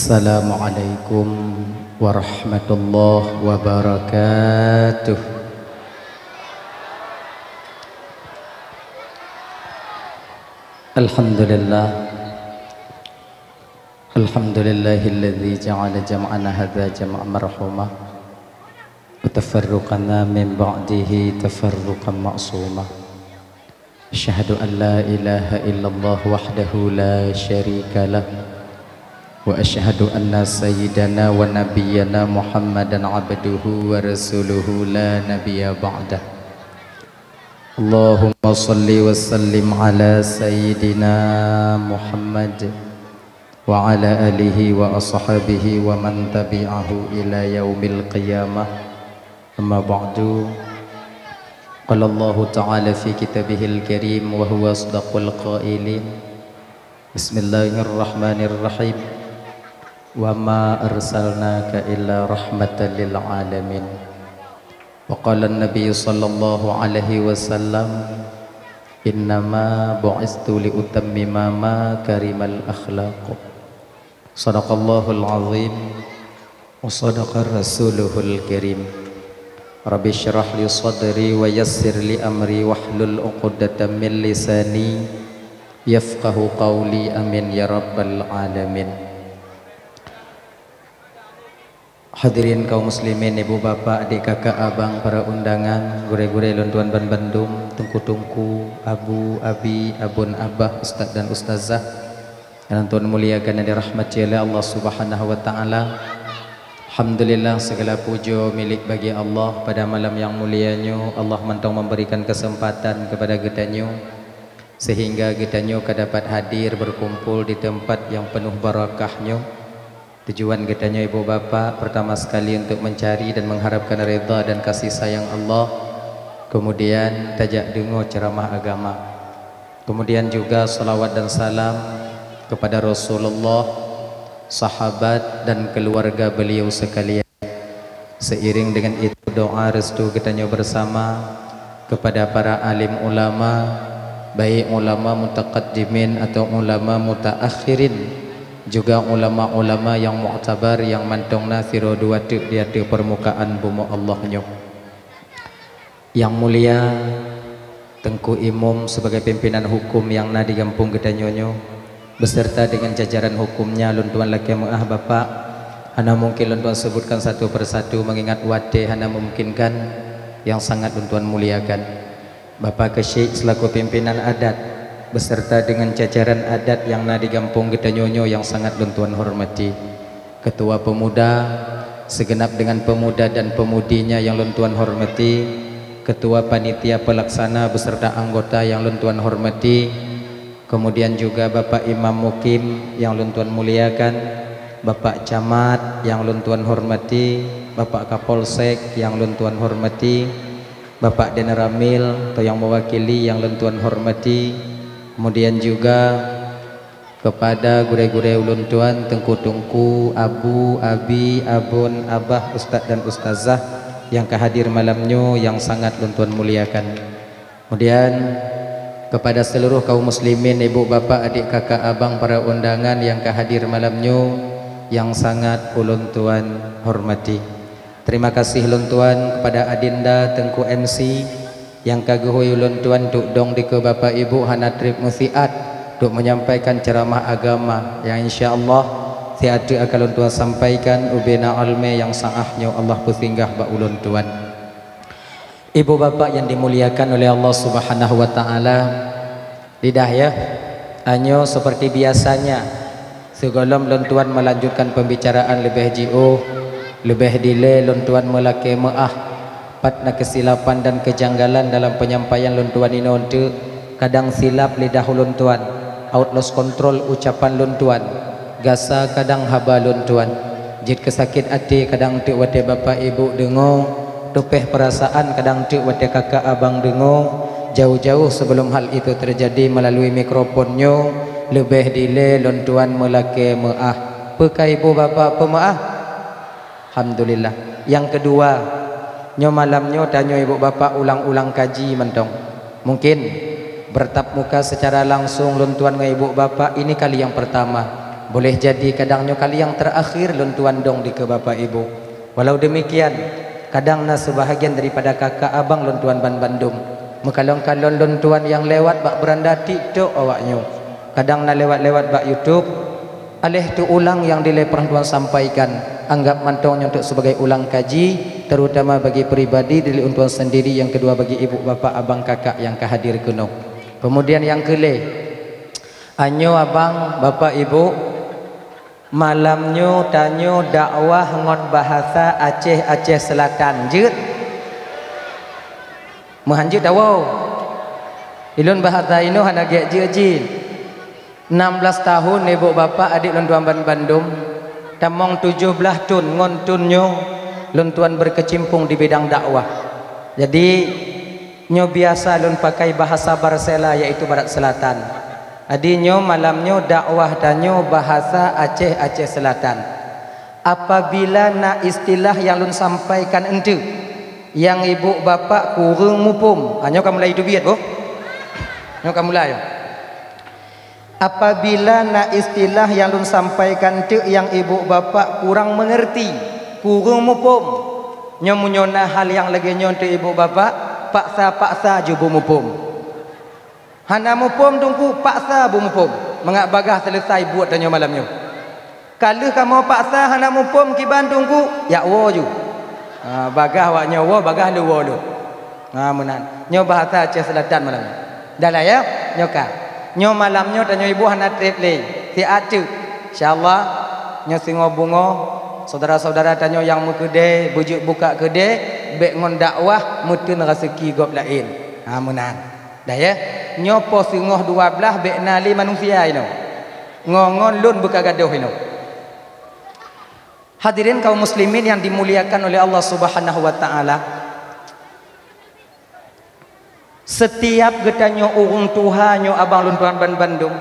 Assalamualaikum warahmatullahi wabarakatuh. Alhamdulillah, alhamdulillahilladzi ja'ala jam'ana hadza jam'an marhumah wa tafarruqana min ba'dihi tafarruqan ma'sumah. Asyhadu an la ilaha illallah wahdahu la syarika lah wa asyhadu anna sayyidana wa nabiyyana Muhammadan abduhu wa rasuluhu la nabiyya ba'dah. Allahumma salli wa sallim ala sayyidina Muhammad wa ala alihi wa ashabihi wa man tabi'ahu ila yaumil qiyamah. Amma ba'du. Qala Allah ta'ala fi kitabihil karim wa huwa asdaqul qailin. Bismillahirrahmanirrahim. Wa ma arsalnaka illa rahmatan lil alamin. Wa qala an-nabiy sallallahu alaihi wasallam, innama bu'istu li utammima makarimal akhlaq. Shadaqallahul azim wa shadaqa rasuluhul karim. Rabbi syrah li sadri wa yassir li amri wahlul 'uqdatam min lisani yafqahu qawli, amin ya rabbal alamin. Hadirin kaum muslimin, ibu bapak, adik kakak, abang, para undangan, gure-gure lontuan ban Bandung, tungku-tungku, abu, abi, abun, abah, ustaz dan ustazah yang Tuhan muliakan dan dirahmati oleh Allah Subhanahu wa taala. Alhamdulillah, segala puja milik bagi Allah. Pada malam yang mulianya Allah mantong memberikan kesempatan kepada getanyo sehingga getanyo dapat hadir berkumpul di tempat yang penuh barakahnya. Tujuan kitanya ibu bapak pertama sekali untuk mencari dan mengharapkan redha dan kasih sayang Allah, kemudian tajak dengar ceramah agama, kemudian juga salawat dan salam kepada Rasulullah, sahabat dan keluarga beliau sekalian. Seiring dengan itu doa restu kitanya bersama kepada para alim ulama, baik ulama mutaqaddimin atau ulama mutaakhirin, juga ulama-ulama yang mu'tabar yang mantong nasiro dua tu di atas permukaan bumi Allahnya. Yang mulia Tengku Imam sebagai pimpinan hukum yang na di kampung Gedanyonyo beserta dengan jajaran hukumnya, luntuan laki muah bapak, hana mungkin luntuan sebutkan satu persatu mengingat wate hana memungkinkan yang sangat luntuan muliakan. Bapak Kesyik selaku pimpinan adat beserta dengan jajaran adat yang na di kampung Gedanyonyo yang sangat luntuan hormati, ketua pemuda segenap dengan pemuda dan pemudinya yang luntuan hormati, ketua panitia pelaksana beserta anggota yang luntuan hormati, kemudian juga Bapak Imam Mukim yang luntuan muliakan, Bapak Camat yang luntuan hormati, Bapak Kapolsek yang luntuan hormati, Bapak Deneramil atau yang mewakili yang luntuan hormati, kemudian juga kepada gure-gure uluntuan, tengku-tengku, abu, abi, abun, abah, ustaz dan ustazah yang kehadir malamnya yang sangat luntuan muliakan. Kemudian kepada seluruh kaum muslimin, ibu bapak, adik kakak, abang, para undangan yang kehadir malamnya yang sangat uluntuan hormati. Terima kasih luntuan kepada adinda Tengku MC yang kaguhui luntuan duk dong di ke bapak ibu hana trip musiat duk menyampaikan ceramah agama yang insyaallah tiada akan luntuan sampaikan ubena alme yang saahnya Allah pusinggah ba uluntuan. Ibu bapak yang dimuliakan oleh Allah Subhanahu wa taala, lidah ya anyo seperti biasanya segolom luntuan melanjutkan pembicaraan lebih jauh, lebih dile luntuan melake maah patna kesilapan dan kejanggalan dalam penyampaian luntuan ini untuk kadang silap lidah luntuan, out lost control ucapan luntuan, gasa kadang haba luntuan, jid kesakit hati kadang tu wate bapak ibu dengo, tupeh perasaan kadang tu wate kakak abang dengo. Jauh-jauh sebelum hal itu terjadi melalui mikrofonnya lebih dile luntuan melake maah pekai ibu bapak pemaah. Alhamdulillah. Yang kedua, nyo malamnya danyo ibu bapak ulang-ulang kaji mentong. Mungkin bertap muka secara langsung luntuan dengan ibu bapak ini kali yang pertama. Boleh jadi kadangnya kali yang terakhir lon tuan dong di ke bapak ibu. Walau demikian, kadangnya sebahagian daripada kakak abang lon tuan ban Bandung. Mekalong-kalong lon tuan yang lewat bak beranda TikTok awaknya. Kadangnya lewat-lewat bak YouTube. Alih tu ulang yang dilepas tuan sampaikan. Anggap mantongnya untuk sebagai ulang kaji, terutama bagi peribadi diri tuan sendiri, yang kedua bagi ibu bapa abang kakak yang kehadir kuno. Kemudian yang kelih, anyo abang bapak ibu, malamnya tanyo dakwah ngon bahasa Aceh Selatan jut muhanjut dawo ilun bahasa ino hana ge jin 16 tahun ibu bapa adik lon tuan Bandung tamong 17 tun ngon tunyo lon tuan berkecimpung di bidang dakwah. Jadi nyo biasa lon pakai bahasa Barsela, yaitu Barat Selatan. Adinyo malamnyo dakwah danyo bahasa Aceh Selatan. Apabila nak istilah yang lun sampaikan ente, yang ibu bapa kurang mupum, anyo kamu mulai dubiat boh. Anyo kamu mulai. Apabila nak istilah yang lun sampaikan ente, yang ibu bapa kurang mengerti, kurang mupum, nyo munyona hal yang lagi nyo ente ibu bapa paksa jubu mupum. Hana mupum tungku paksa bu mupum. Mengak bagah selesai buat tanya malamnya. Kalau kamu paksa hana mupum kiban tungku ya wo ju. Bagah waknya wo bagah lu wo lu. Menan. Nyo bahasa Aceh Selatan malamnya. Dah lah ya nyoka. Nyo malamnya tanya ibu hana trip le. Si atu. Insyaallah nyo singo bungo saudara-saudara tanya yang mukede bujuk buka kede bek ngon dakwah mutun rezeki gop lain. Menan. Dah ya, nyopo singoh 12 bek nali manusia ino. Ngongon lun buka gaduh ino. Hadirin kaum muslimin yang dimuliakan oleh Allah Subhanahu wa taala. Setiap getanyo urung tua nyo abang lun tuan ban Bandung.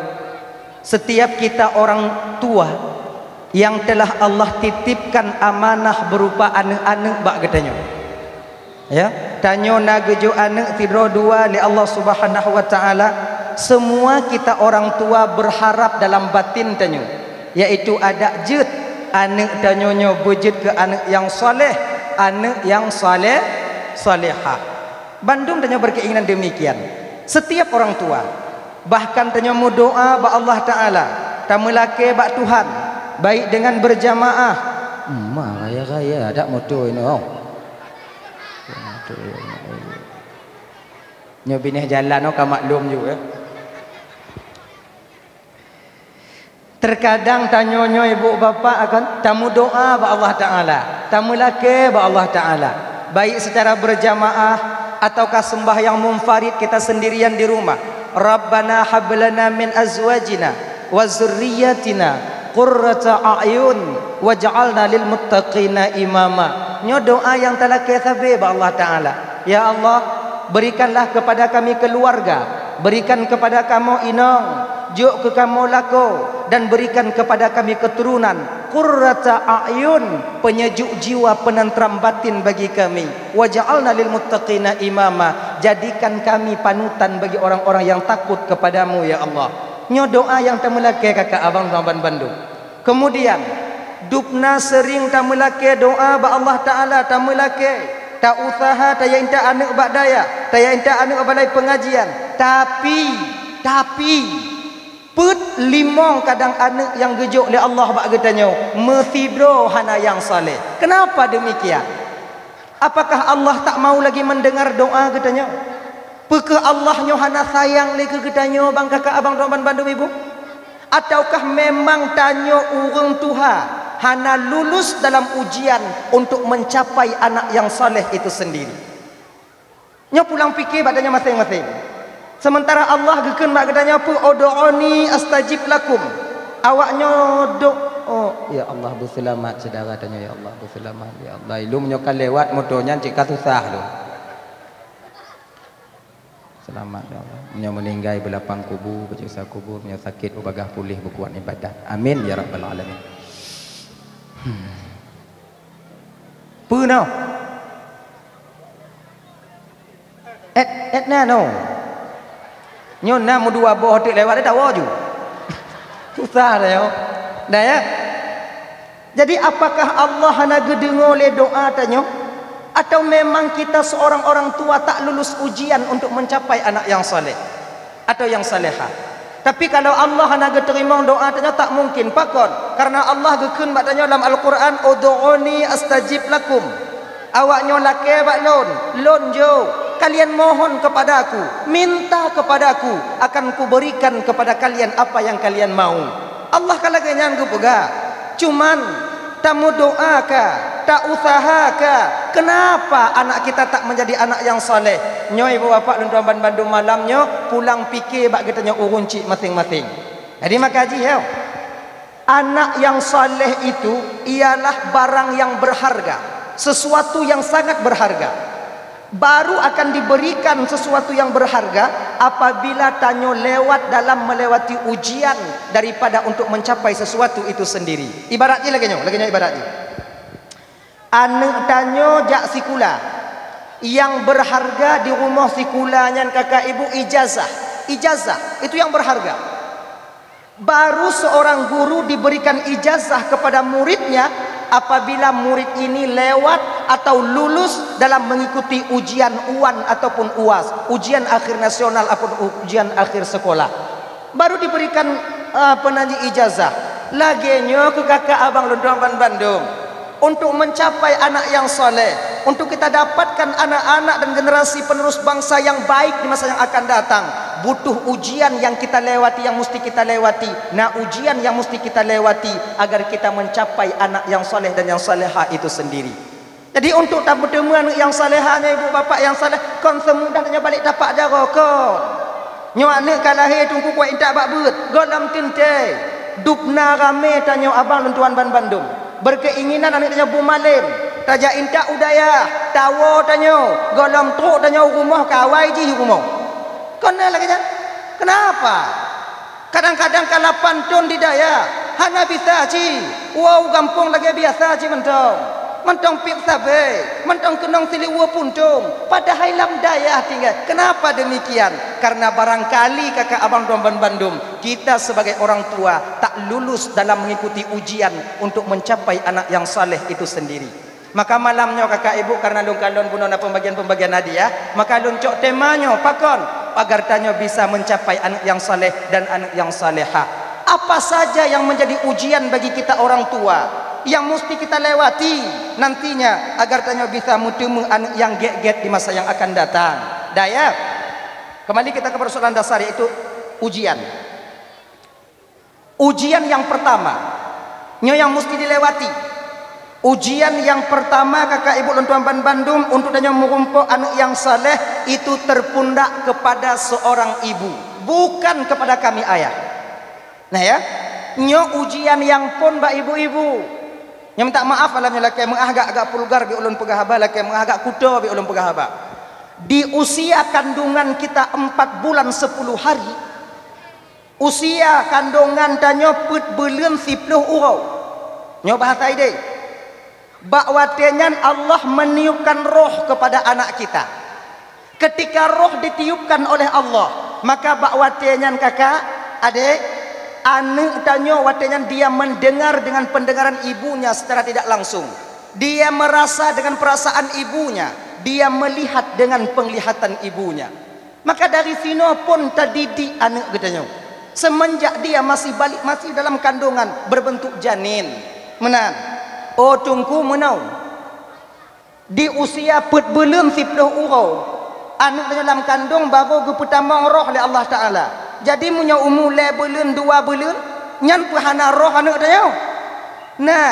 Setiap kita orang tua yang telah Allah titipkan amanah berupa anak-anak bak getanyo. Ya, tanyo nagejo anak tidro dua li Allah Subhanahu wa taala. Semua kita orang tua berharap dalam batin tanyo, yaitu ada jut anak tanyonyo bujud ke anak yang soleh, anak yang salehah. Bandung tanyo berkeinginan demikian. Setiap orang tua, bahkan tanyo mau doa ba Allah taala, tamelake ba Tuhan, baik dengan berjamaah. Raya ada moto ini. Nyo bineh jalan no ka maklum juga. Terkadang tanyonyo ibu bapa akan tamu doa ba Allah taala, tamu lake ba Allah taala, baik secara berjamaah ataukah sembahyang munfarid kita sendirian di rumah. Rabbana hab lana min azwajina wa dzurriyyatina qurrata a'yun waj'alna lil muttaqina imama. Nyo doa yang telah kita ba Allah taala. Ya Allah, berikanlah kepada kami keluarga, berikan kepada kamu inong, juk ke kamu lako, dan berikan kepada kami keturunan qurrata a'yun, penyejuk jiwa, penentram batin bagi kami. Waj'alna lil muttaqina imama, jadikan kami panutan bagi orang-orang yang takut kepadamu ya Allah. Nyo doa yang tamelake kakak abang Ban Bandung. Kemudian dupna sering tamelake doa ba Allah taala, tamelake tak usaha taya inta anak bak daya, taya inta anak balai pengajian, tapi put limong kadang anak yang gejuk oleh Allah bak getanyo mesidro hana yang saleh. Kenapa demikian? Apakah Allah tak mau lagi mendengar doa getanyo? Peke Allah nyo hana sayang lagi getanyo bang kakak abang Ban Bandung ibu? Ataukah memang tanyo urang Tuhan hana lulus dalam ujian untuk mencapai anak yang saleh itu sendiri? Nyo pulang fikir badannya masing-masing. Sementara Allah geken mak gedanya apa? Ud'uni astajib lakum. Awaknya ya Allah berselamat saudara tanya ya Allah berselamat ya Allah. Ilmu nyokan lewat motornya cik susah lu. Selamat ya Allah. Nyo meninggal belapang kubur, berjasa kubur, nyo sakit bagah pulih berkuat ibadat. Amin ya rabbal alamin. Punau. Na no. Nyo na mu dua boh hotik lewat dah tahu ju. Susah dah yo. Dah ya. Jadi apakah Allah hanya gedengo le doa tanya, atau memang kita seorang orang tua tak lulus ujian untuk mencapai anak yang saleh atau yang salehah? Tapi kalau Allah hanya terima doa tanya tak mungkin pakon, karena Allah gekun batanya dalam Al-Quran, ud'uni astajib lakum. Awaknya lake bak lon jo, kalian mohon kepadaku, minta kepadaku, akan kuberikan kepada kalian apa yang kalian mau. Allah kalau kenyan ku pega, cuman tamu doa ka, tak usaha ka. Kenapa anak kita tak menjadi anak yang soleh? Nyo ibu bapak dan tuan Bandung malamnya pulang fikir bak kitanya urunci masing-masing. Jadi makaji ya. Anak yang soleh itu ialah barang yang berharga, sesuatu yang sangat berharga. Baru akan diberikan sesuatu yang berharga apabila tanyo lewat dalam melewati ujian daripada untuk mencapai sesuatu itu sendiri. Ibaratnya lagi ibaratnya. Anak tanyo jak sikula yang berharga di rumah sikulanya kakak ibu ijazah. Ijazah itu yang berharga. Baru seorang guru diberikan ijazah kepada muridnya apabila murid ini lewat atau lulus dalam mengikuti ujian UAN ataupun UAS, ujian akhir nasional ataupun ujian akhir sekolah. Baru diberikan penanya ijazah. Laginya ke kakak abang Lunduan Bandung, untuk mencapai anak yang soleh, untuk kita dapatkan anak-anak dan generasi penerus bangsa yang baik di masa yang akan datang, butuh ujian yang kita lewati, yang mesti kita lewati. Nah, ujian yang mesti kita lewati agar kita mencapai anak yang soleh dan yang salehah itu sendiri. Jadi untuk tak bertemu anak yang salehahnya, ibu bapak yang saleh, kon semudahnya balik tapak jara kon. Nyo anak kalahir tungku kuat intak bak beut, golam tinte, dupna rame tanyo abang Lunduan Bandung. Berkeinginan anak tanya bumalim, taja intak udaya, tawo tanyo, golam truk tanyo rumah kawai ji rumah. Kena lagi kan? Kenapa? Kadang-kadang kalau pantun di daya, hana bisa ci. Wow, gampung lagi biasa ci mentong. Mentong pik sabe, mentong kenong siliwa puntung. Padahal lam daya tinggal. Kenapa demikian? Karena barangkali kakak abang Tuan Bandung, kita sebagai orang tua tak lulus dalam mengikuti ujian untuk mencapai anak yang saleh itu sendiri. Maka malamnya kakak ibu, karena lung-kalon punona pembagian-pembagian hadiah, maka luncok temanya pakon agar tanya bisa mencapai anak yang saleh dan anak yang salehah. Apa saja yang menjadi ujian bagi kita orang tua yang mesti kita lewati nantinya agar tanya bisa bertemu anak yang get-get di masa yang akan datang. Daya. Kembali kita ke persoalan dasar, yaitu ujian. Ujian yang pertama yang mesti dilewati. Ujian yang pertama kakak ibu Lunduan Bandung untuk tanya merumpuk anak yang saleh itu terpundak kepada seorang ibu, bukan kepada kami ayah. Nah ya, ujian yang pun mbak ibu-ibu. Yang minta maaf alamnya laki agak pulgar bi ulun pegahaba, laki agak kuda bi ulun pegahaba. Di usia kandungan kita 4 bulan 10 hari, usia kandungan tanya put belum 10 urau. Nyo bahasa ide. Bakwatenya Allah meniupkan roh kepada anak kita. Ketika roh ditiupkan oleh Allah, maka bakwatenya kakak, adik, anak tanya watenya dia mendengar dengan pendengaran ibunya secara tidak langsung. Dia merasa dengan perasaan ibunya, dia melihat dengan penglihatan ibunya. Maka dari sini pun terdidik anak katanya. Semenjak dia masih dalam kandungan berbentuk janin. Menan. Oh tungku menau. Di usia put belum 10 urau, anak dalam kandung baru pertama roh oleh Allah Taala. Jadi punya umur belum 2 bulan, nyan pahana roh anak tanya. Nah,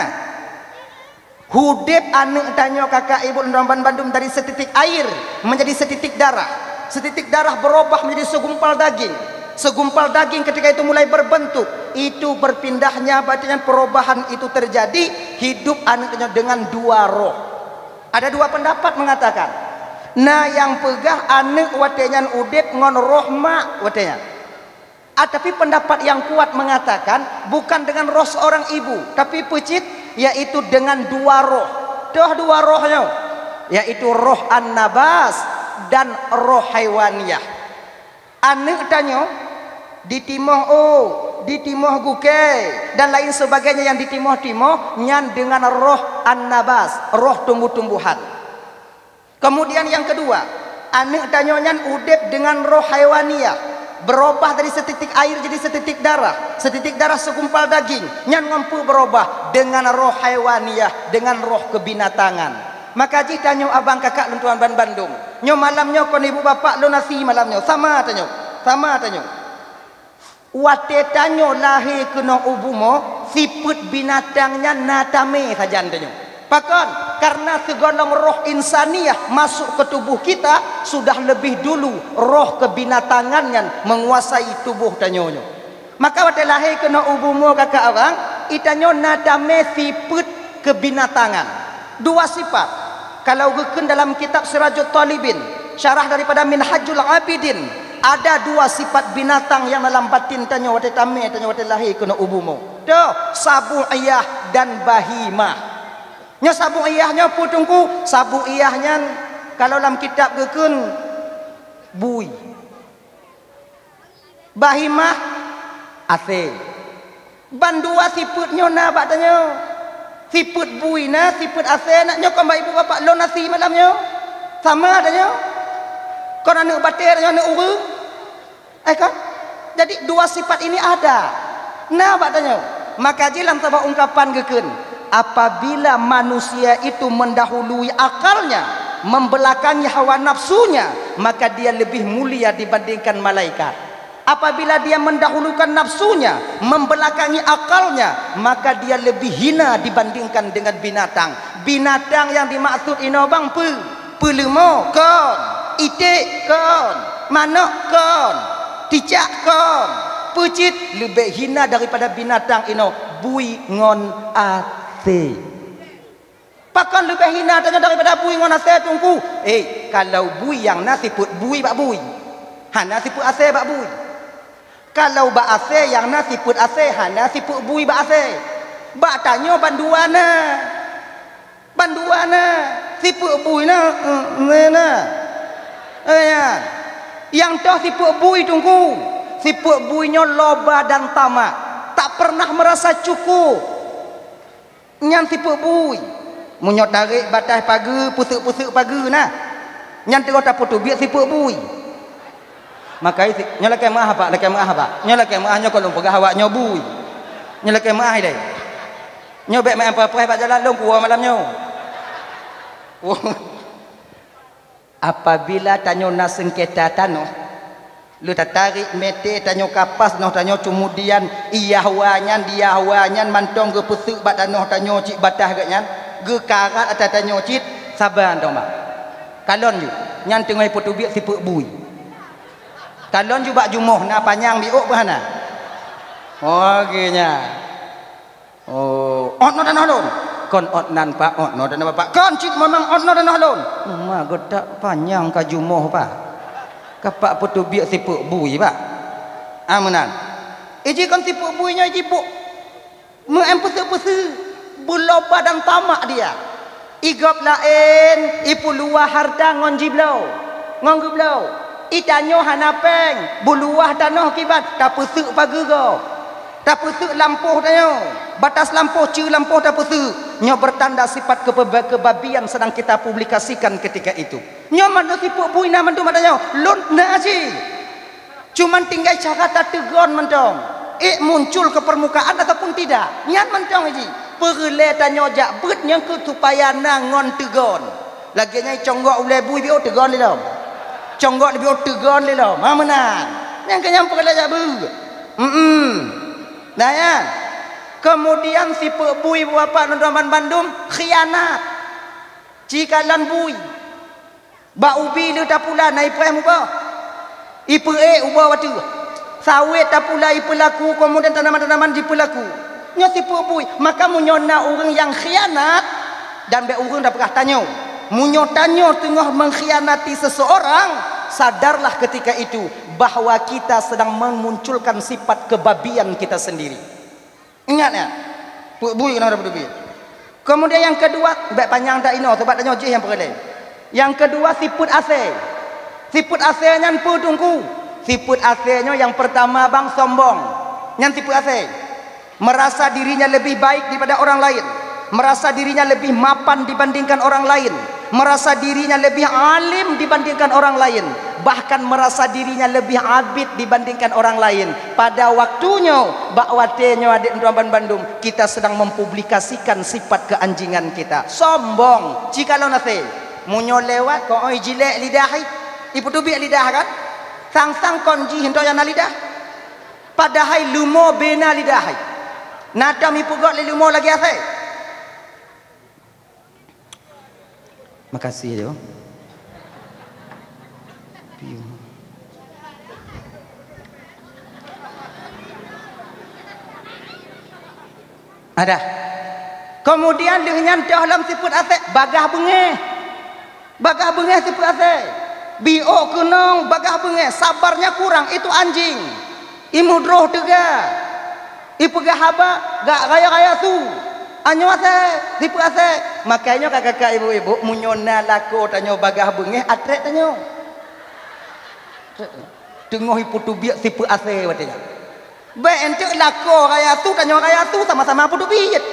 hudip anak tanya kakak ibu Lunduan Bandung dari setitik air menjadi setitik darah. Setitik darah berubah menjadi segumpal daging. Segumpal daging ketika itu mulai berbentuk, itu berpindahnya bacanya perubahan itu terjadi, hidup anaknya dengan 2 roh. Ada 2 pendapat mengatakan, nah yang pegah anak watenyan udip ngon roh mak watenyan. Tapi pendapat yang kuat mengatakan bukan dengan roh seorang ibu, tapi pecit, yaitu dengan 2 roh. Dah 2 rohnya, yaitu roh an-nabas dan roh haiwaniyah. Anak tanya ditimah ditimoh guke dan lain sebagainya yang ditimoh-timoh nyan dengan roh an-nabas, roh tumbuh-tumbuhan. Kemudian yang kedua, anak tanyonya udep dengan roh haiwaniyah, berubah dari setitik air jadi setitik darah segumpal daging, nyan mampu berubah dengan roh haiwaniyah, dengan roh kebinatangan. Maka jika tanyo abang kakak luntuan ban Bandung, nyo malamnya kon ibu bapak lo nasi malamnya sama tanyo, wate tanyo lahir kena ubumo siput binatangnya natame saja tanyo. Pakon karena segolong roh insaniah masuk ke tubuh kita sudah lebih dulu roh kebinatangannya menguasai tubuh tanyonyo. Maka wate lahir kena ubumo kakak abang itanyo natame siput kebinatangan. Dua sifat. Kalau geken dalam kitab Sirajul Talibin, syarah daripada Minhajul Abidin, ada dua sifat binatang yang dalam batin tanyo wate tame tanyo wate lahir kena ubumo. Tuh, sabu'iyah dan bahimah. Nya sabu'iyahnya putungku, sabu'iyahnya kalau dalam kitab geken bui. Bahimah ase. Bandua siputnya na batanya. Siput bui na, siput ase nak nyok kau ibu bapak lo nasi malamnya. Sama adanya. Kau nak bater nak urung. Kan? Jadi dua sifat ini ada. Nah batanya. Maka jilam sabah ungkapan geken. Apabila manusia itu mendahului akalnya, membelakangi hawa nafsunya, maka dia lebih mulia dibandingkan malaikat. Apabila dia mendahulukan nafsunya, membelakangi akalnya, maka dia lebih hina dibandingkan dengan binatang. Binatang yang dimaksud ini bang pelemo kon, itik kon, manok kon, ticak kon, pucit lebih hina daripada binatang ini. Bui ngon ate. Pakan lebih hina daripada bui ngon ate tungku. Kalau bui yang nasi put bui bak bui, nasi put ase bak bui. Kalau bak ase yang nasi put ase, nasi put bui bak ase. Bak tanyo banduana, siput bui na, yang toh siput bui tungku, siput buinya loba dan tamak, tak pernah merasa cukup. Nyan siput bui, munyot tarik batas pagar, pusuk-pusuk pagar nah, nyan tengok tak putu biar siput bui. Maka itu nyalakan maah pak, nyalakan maahnya kalau pegah awak nyobui, nyalakan maah deh, nyobek main apa-apa pak jalan long kuah malamnya. Apabila tanyo na sengketa tanah, lu tarik mete tanyo kapas noh tanyo kemudian iyahwanyan diahwanyan mantong ke pusuk bat tanah tanyo cik batah gaknyan, ge karat atas tanyo cik saban dong mak. Kalon ju, nyan tengoi putu biak sipuk bui. Kalon ju bak jumoh na panjang biuk bahana. Oh genya. Oh, no tanah lon. Kon nan pak, no tanah pak. Kon cik memang no tanah lon. Ma godak panjang ka jumoh pak. Kapak putu biak sipuk bui pak. Amunan. Iji kon sipuk buinya iji bu. Mempese-pese buloba dan tamak dia. Igop lain, ipu luah harta ngon jiblau. Ngon gublau. Itanyo hanapeng, buluah tanah kibat, tak pusuk pagi go. Tak pusuk lampuh tanyo. Batas lampuh, cu lampuh tak pusuk. Nyo bertanda sifat kebabian sedang kita publikasikan ketika itu. Nyo mana sipuk bui na mantu matanya. Lun na aji. Cuman tinggal cara tak tegon mentong. Muncul ke permukaan ataupun tidak. Nyan mentong aji. Perle tanyo jak bet nyangkut supaya nangon tegon. Lagi nyai conggok ulai bui bio tegon dia. Conggok lebih tegon dia lah. Mana? Yang kenyang perle jak bu. Nah ya. Kemudian si bui bapa nonton Bandung khianat. Jika lan bui. Ba ubi lu tak pula naik preh muka. Ipu ubah waktu. Sawit tak pula ipu laku kemudian tanaman-tanaman di pelaku. Nya si bui. Maka munyona orang yang khianat dan be orang dah pernah tanya. Munyotanyo tengah mengkhianati seseorang, sadarlah ketika itu bahwa kita sedang memunculkan sifat kebabian kita sendiri. Ingat ya, bui kena dapat duit. Kemudian yang kedua, baik panjang tak ino, sebab tanya je yang perle. Yang kedua siput ase. Siput asenya pu tungku. Siput asenya yang pertama bang sombong. Yang tipu asal. Merasa dirinya lebih baik daripada orang lain. Merasa dirinya lebih mapan dibandingkan orang lain. Merasa dirinya lebih alim dibandingkan orang lain. Bahkan merasa dirinya lebih abid dibandingkan orang lain. Pada waktunya, bakwatenya adik Tuan Bandung, kita sedang mempublikasikan sifat keanjingan kita. Sombong. Jikalau nanti munyo lewat kau oi jilek lidah, ibu tu biak lidah kan? Sang-sang konji hendak yang lidah. Padahal lumo bena lidah. Nada mi pugak le lumo lagi asai. Makasih yo. Ada. Kemudian dengan dalam sifat asai bagah bengeh. Bagah bengeh sifat asai. Bio kunong bagah bengeh, sabarnya kurang, itu anjing. Imudroh tega. Ipegah haba gak gaya-gaya tu. Anyo asai, tipu asai. Makanya kakak-kakak ibu-ibu munyona lako tanyo bagah bengeh atrek tanyo. Tengok ipu tu biak tipu asai watenya. Baik ente lako gaya tu tanyo gaya tu sama-sama putu biak.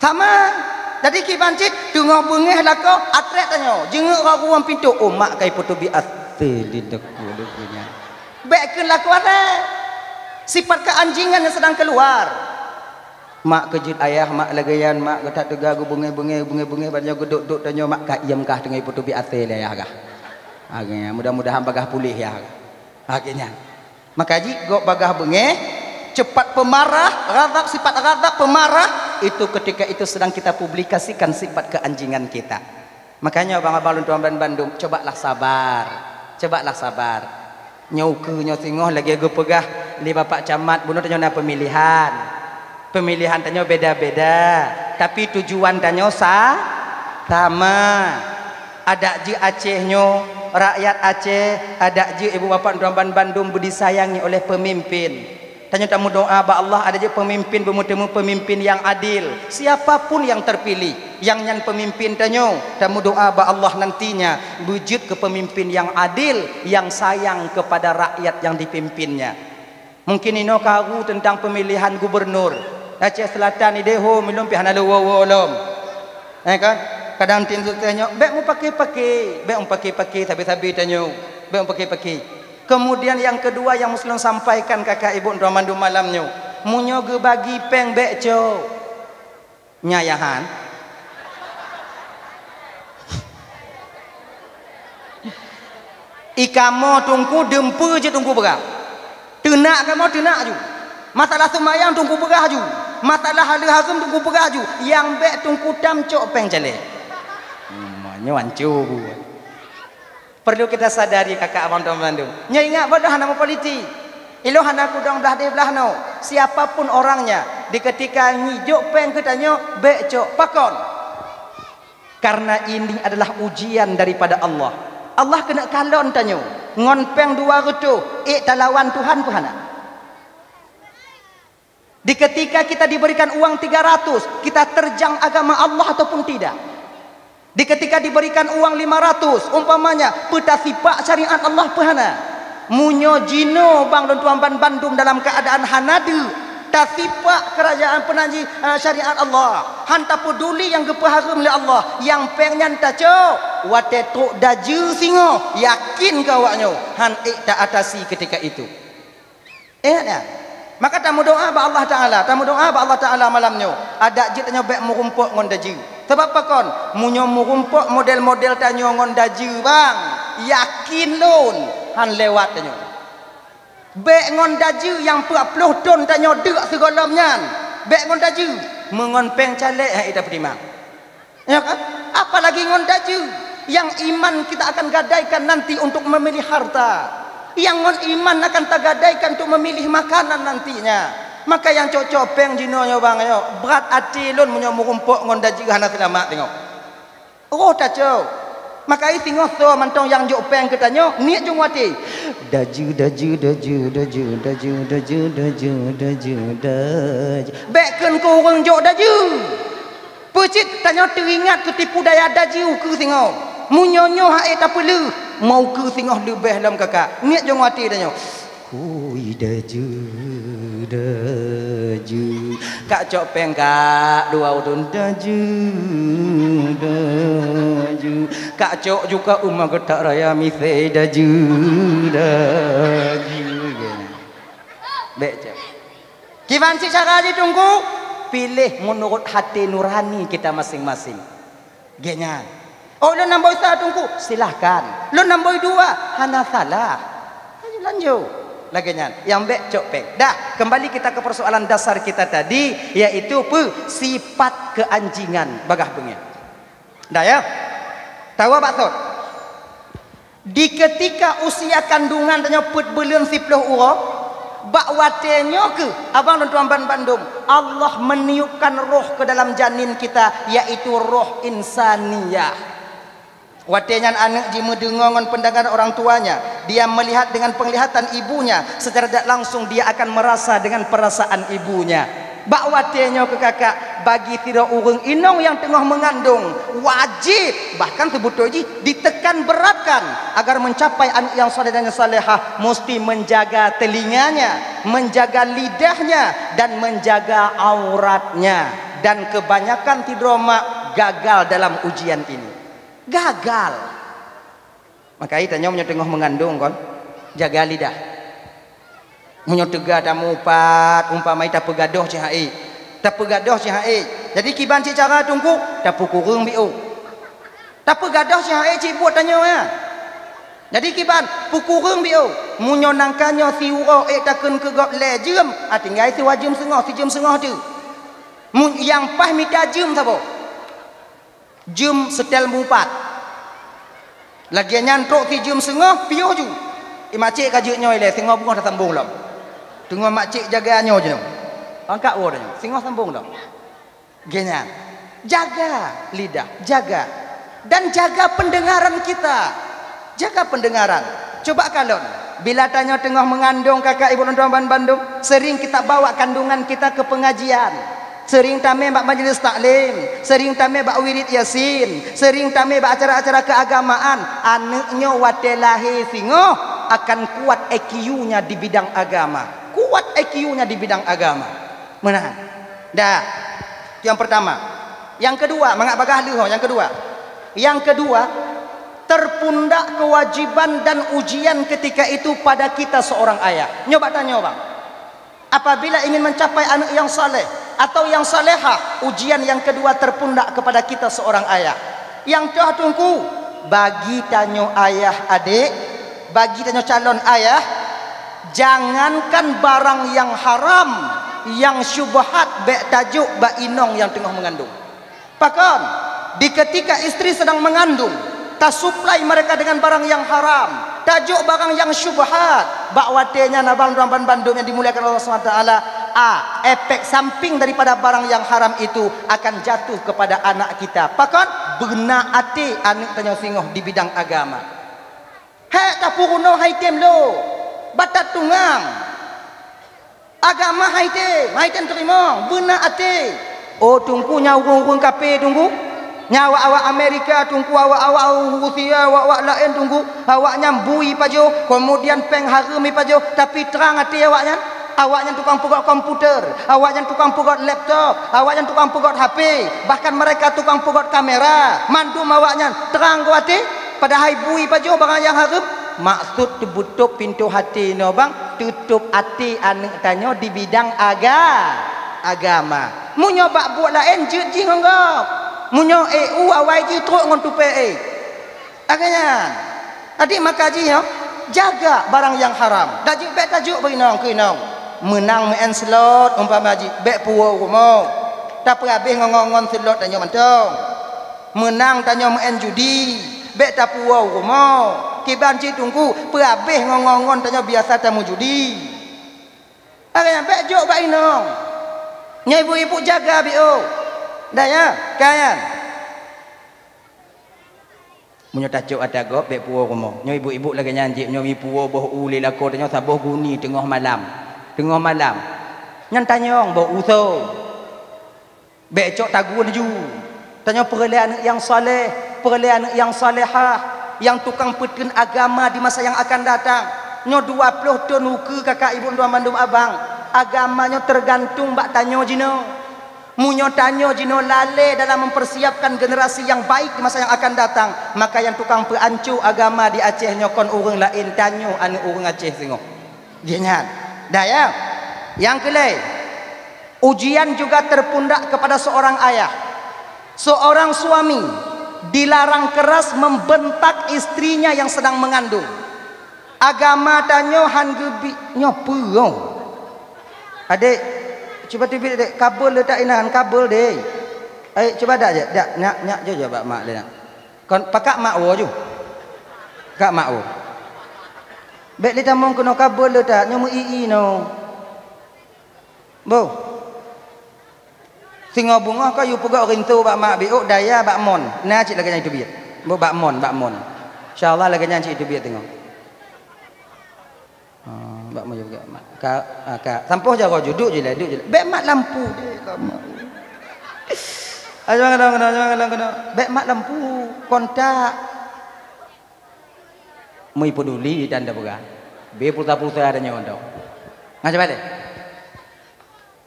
Sama. Jadi kibancit tengok bengeh lako atrek tanyo. Jenguk ruang pintu. Oh mak kai putu biak asai lidak punya. Baik ke laku ada. Sifat keanjingan yang sedang keluar. Mak kejut ayah, mak lagayan, mak ketak tegagu bungai-bungai banyak geduk-duk tanya mak kak iam kah dengan ibu tu bi ate le ya kah. Akhirnya mudah-mudahan bagah pulih ya. Akhirnya. Maka ji gok bagah bungai cepat pemarah, ghadab sifat ghadab pemarah itu ketika itu sedang kita publikasikan sifat keanjingan kita. Makanya abang-abang Tuan Bandung cobalah sabar. Cobalah sabar. Nyauku nyotingoh lagi aku pegah li bapak camat bunuh tanya pemilihan tanya beda-beda tapi tujuan tanya sama. Ada ji Acehnya rakyat Aceh, ada ji ibu bapak Tuan Bandung disayangi oleh pemimpin. Tanya tamu doa ba Allah ada je pemimpin bertemu pemimpin yang adil. Siapapun yang terpilih, yang nyan pemimpin tanya tamu doa ba Allah nantinya wujud ke pemimpin yang adil, yang sayang kepada rakyat yang dipimpinnya. Mungkin ino kagu tentang pemilihan gubernur Aceh Selatan ide ho milum pihana lom. Kan? Kadang tin tanya, "Bek mu pakai-pakai, bek mu pakai-pakai sabi-sabi tanya, bek mu pakai-pakai." Kemudian yang kedua yang Muslim sampaikan kakak ibu Tuan Bandung malamnya, munyo ge bagi peng bekco. Nyayahan. Ikamo tungku dempe je tungku berah. Tenak kamu tenak ju. Masalah semayang tungku berah ju. Masalah hal hazum tungku berah ju. Yang bek tungku tam cok peng jale. Manyo ancu. Perlu kita sadari kakak abang Tuan Bandung. Nya ingat bodoh nama politik. Ilo hana kudong dah di belah no. Siapapun orangnya di ketika ngijuk peng katanya becok pakon. Karena ini adalah ujian daripada Allah. Allah kena kalon tanyo. Ngon peng dua retu, talawan Tuhan Tuhana. Di ketika kita diberikan uang 300, kita terjang agama Allah ataupun tidak. Di ketika diberikan uang 500, umpamanya peta sipak syariat Allah Tuhana. Munyo jino bang dan Tuan Bandung dalam keadaan hanadu tasipak kerajaan penanji syariat Allah. Hanta peduli yang gepaharum oleh Allah. Yang pengen taco wate tok daju singo yakin kawaknyo han tak atasi ketika itu. Ya. Maka tamu doa ba Allah Taala, tamu doa ba Allah Taala malamnyo. Ada je tanyo bek murumpuk ngon daju. Sebab apa kon? Munyo murumpuk model-model tanyo ngon daju bang. Yakin lon han lewat tanyo. Bek ngon daju yang 40 ton tanyo dek segolamnyan. Bek ngon daju mengon peng calek ha ita terima. Ya kan? Apalagi ngon daju yang iman kita akan gadaikan nanti untuk memilih harta. Yang ngon iman akan tagadaikan untuk memilih makanan nantinya. Maka yang cocok peng jinonya bang yo berat hati lon munyo murumpuk ngon daju hana selamat tengok. Oh taco. Maka i tengok so mantong yang jok peng katanya niat jong wati. Daju. Beken ko orang jok daju. Pecik tanya teringat ketipu daya daju ke tengok. Munyonyo ha eta perlu mau ke tengok lebih dalam kakak. Niat jong wati tanya. Hui daju daju kak cok pengkak dua udun daju daju kak cok juga umma getak raya mise daju daju bek cok gimana sih cara ditunggu pilih menurut hati nurani kita masing-masing genya oh lo nambah satu tunggu silahkan lo nambah dua hana salah lanjut lagi yang bek cok pek dah kembali kita ke persoalan dasar kita tadi yaitu sifat keanjingan bagah bengi dah ya tahu maksud di ketika usia kandungan tanya put belum 10 urang bak watenya ke abang dan tuan Bandung Allah meniupkan roh ke dalam janin kita yaitu roh insaniyah watenya anak jima dengongan pendengar orang tuanya dia melihat dengan penglihatan ibunya secara tidak langsung dia akan merasa dengan perasaan ibunya bak watenya ke kakak bagi tidak urang inong yang tengah mengandung wajib bahkan sebutul ditekan beratkan agar mencapai anak yang saleh dan salehah mesti menjaga telinganya menjaga lidahnya dan menjaga auratnya dan kebanyakan tidak gagal dalam ujian ini gagal maka tanya punya tengah mengandung kon jaga lidah punya tega tamu pat umpamai tak pegadoh cihai tak pegadoh cihai jadi kiban ci cara tungku tak pukurung biu tak pegadoh cihai ci buat tanya ya jadi kiban pukurung biu munyo nangkanyo si uro takun ke gok le jem tinggal si wajum sengah si jem sengah tu yang pah mita jem sabo jum setel mumpat lagi nyantok si jum sengah piuh ju makcik kajiknya ile sengah bunga dah sambung dah tengah makcik jaganya je angkat warnanya sengah sambung dah genyan jaga lidah jaga dan jaga pendengaran kita jaga pendengaran coba kalau bila tanya tengah mengandung kakak ibu dan tuan Bandung sering kita bawa kandungan kita ke pengajian sering tame bak majlis taklim sering tame bak wirid yasin sering tame bak acara-acara keagamaan anaknya watelahi singoh akan kuat IQ-nya di bidang agama kuat IQ-nya di bidang agama mana dah yang pertama yang kedua mangak bagah leuh yang kedua terpundak kewajiban dan ujian ketika itu pada kita seorang ayah nyoba tanya bang apabila ingin mencapai anak yang saleh atau yang salehah ujian yang kedua terpundak kepada kita seorang ayah yang telah tunggu bagi tanyo ayah adik bagi tanyo calon ayah jangankan barang yang haram yang syubhat bek tajuk bak inong yang tengah mengandung bahkan di ketika istri sedang mengandung tak suplai mereka dengan barang yang haram tajuk barang yang syubhat bak watenya nabang Tuan Bandung yang dimuliakan Allah SWT efek samping daripada barang yang haram itu akan jatuh kepada anak kita bahkan benar hati anak tanya singoh di bidang agama tak puruno haitem lo batat tungang agama haitem terima benar hati oh tunggunya urung-urung kape tunggu nyawa awak Amerika tunggu awak Rusia awak lain tunggu awak nyambui pajo kemudian pengharumi pajo tapi terang hati awaknya awaknya tukang pegot komputer awaknya tukang pegot laptop awaknya tukang pegot HP bahkan mereka tukang pegot kamera mandum awaknya terang ke hati pada hai bui pajo barang yang harum maksud tutup pintu hati no bang tutup hati anak tanya di bidang agama munyo bak buat lain jeji nganggap munyo awai ji truk ngon tupe agaknya adik makaji ya jaga barang yang haram tajuk bek tajuk berinong kinong menang main slot umpama haji bek puo rumah tak habis ngongon slot tanya mantong menang tanya main judi bek tak puo rumah kiban ci tunggu habis ngongon tanya biasa tamu judi agaknya bek jok bak inong nyai ibu-ibu jaga bio dah ya kayan munyo tajuk ada gop bek puo rumah nyai ibu-ibu lagi nyanjik nyai puo boh uli lako tanya saboh guni tengah malam nyantanyong bo uso becok tagun ju tanya perle anak yang saleh perle anak yang salehah yang tukang petun agama di masa yang akan datang nyo 20 tahun uke kakak ibu tuan bandum abang. Agamanya tergantung bak tanyo jino. Munyo tanyo jino lale dalam mempersiapkan generasi yang baik di masa yang akan datang. Maka yang tukang perancu agama di Aceh nyokon urang lain tanyo anu urang Aceh tengok. Dia nyat. Dah ya. Yang kelai, ujian juga terpundak kepada seorang ayah. Seorang suami dilarang keras membentak istrinya yang sedang mengandung. Agama tanyo han gebi nyopo. Adik, coba TV dek, kabel letak inahan kabel dek. Coba dak je, dak nyak je bak mak dia. Kon pakak mak wo ju. Kak mak wo. Bek dia mong kena kabel letak nyomu ii no. Bo. Singo bunga ka yu pugak rintu bak mak biuk daya bak mon. Nah cik lagi itu biat. Bo bak mon. Insyaallah lagi cik itu biat tengok. Bak mau juga mak. Kak sampoh jago duduk je lah. Bek mak lampu dia lama. Jangan kena. Bek mak lampu kontak. Mui peduli dan dah berah. Be pulta-pulta adanya ondok. Ngajak balik.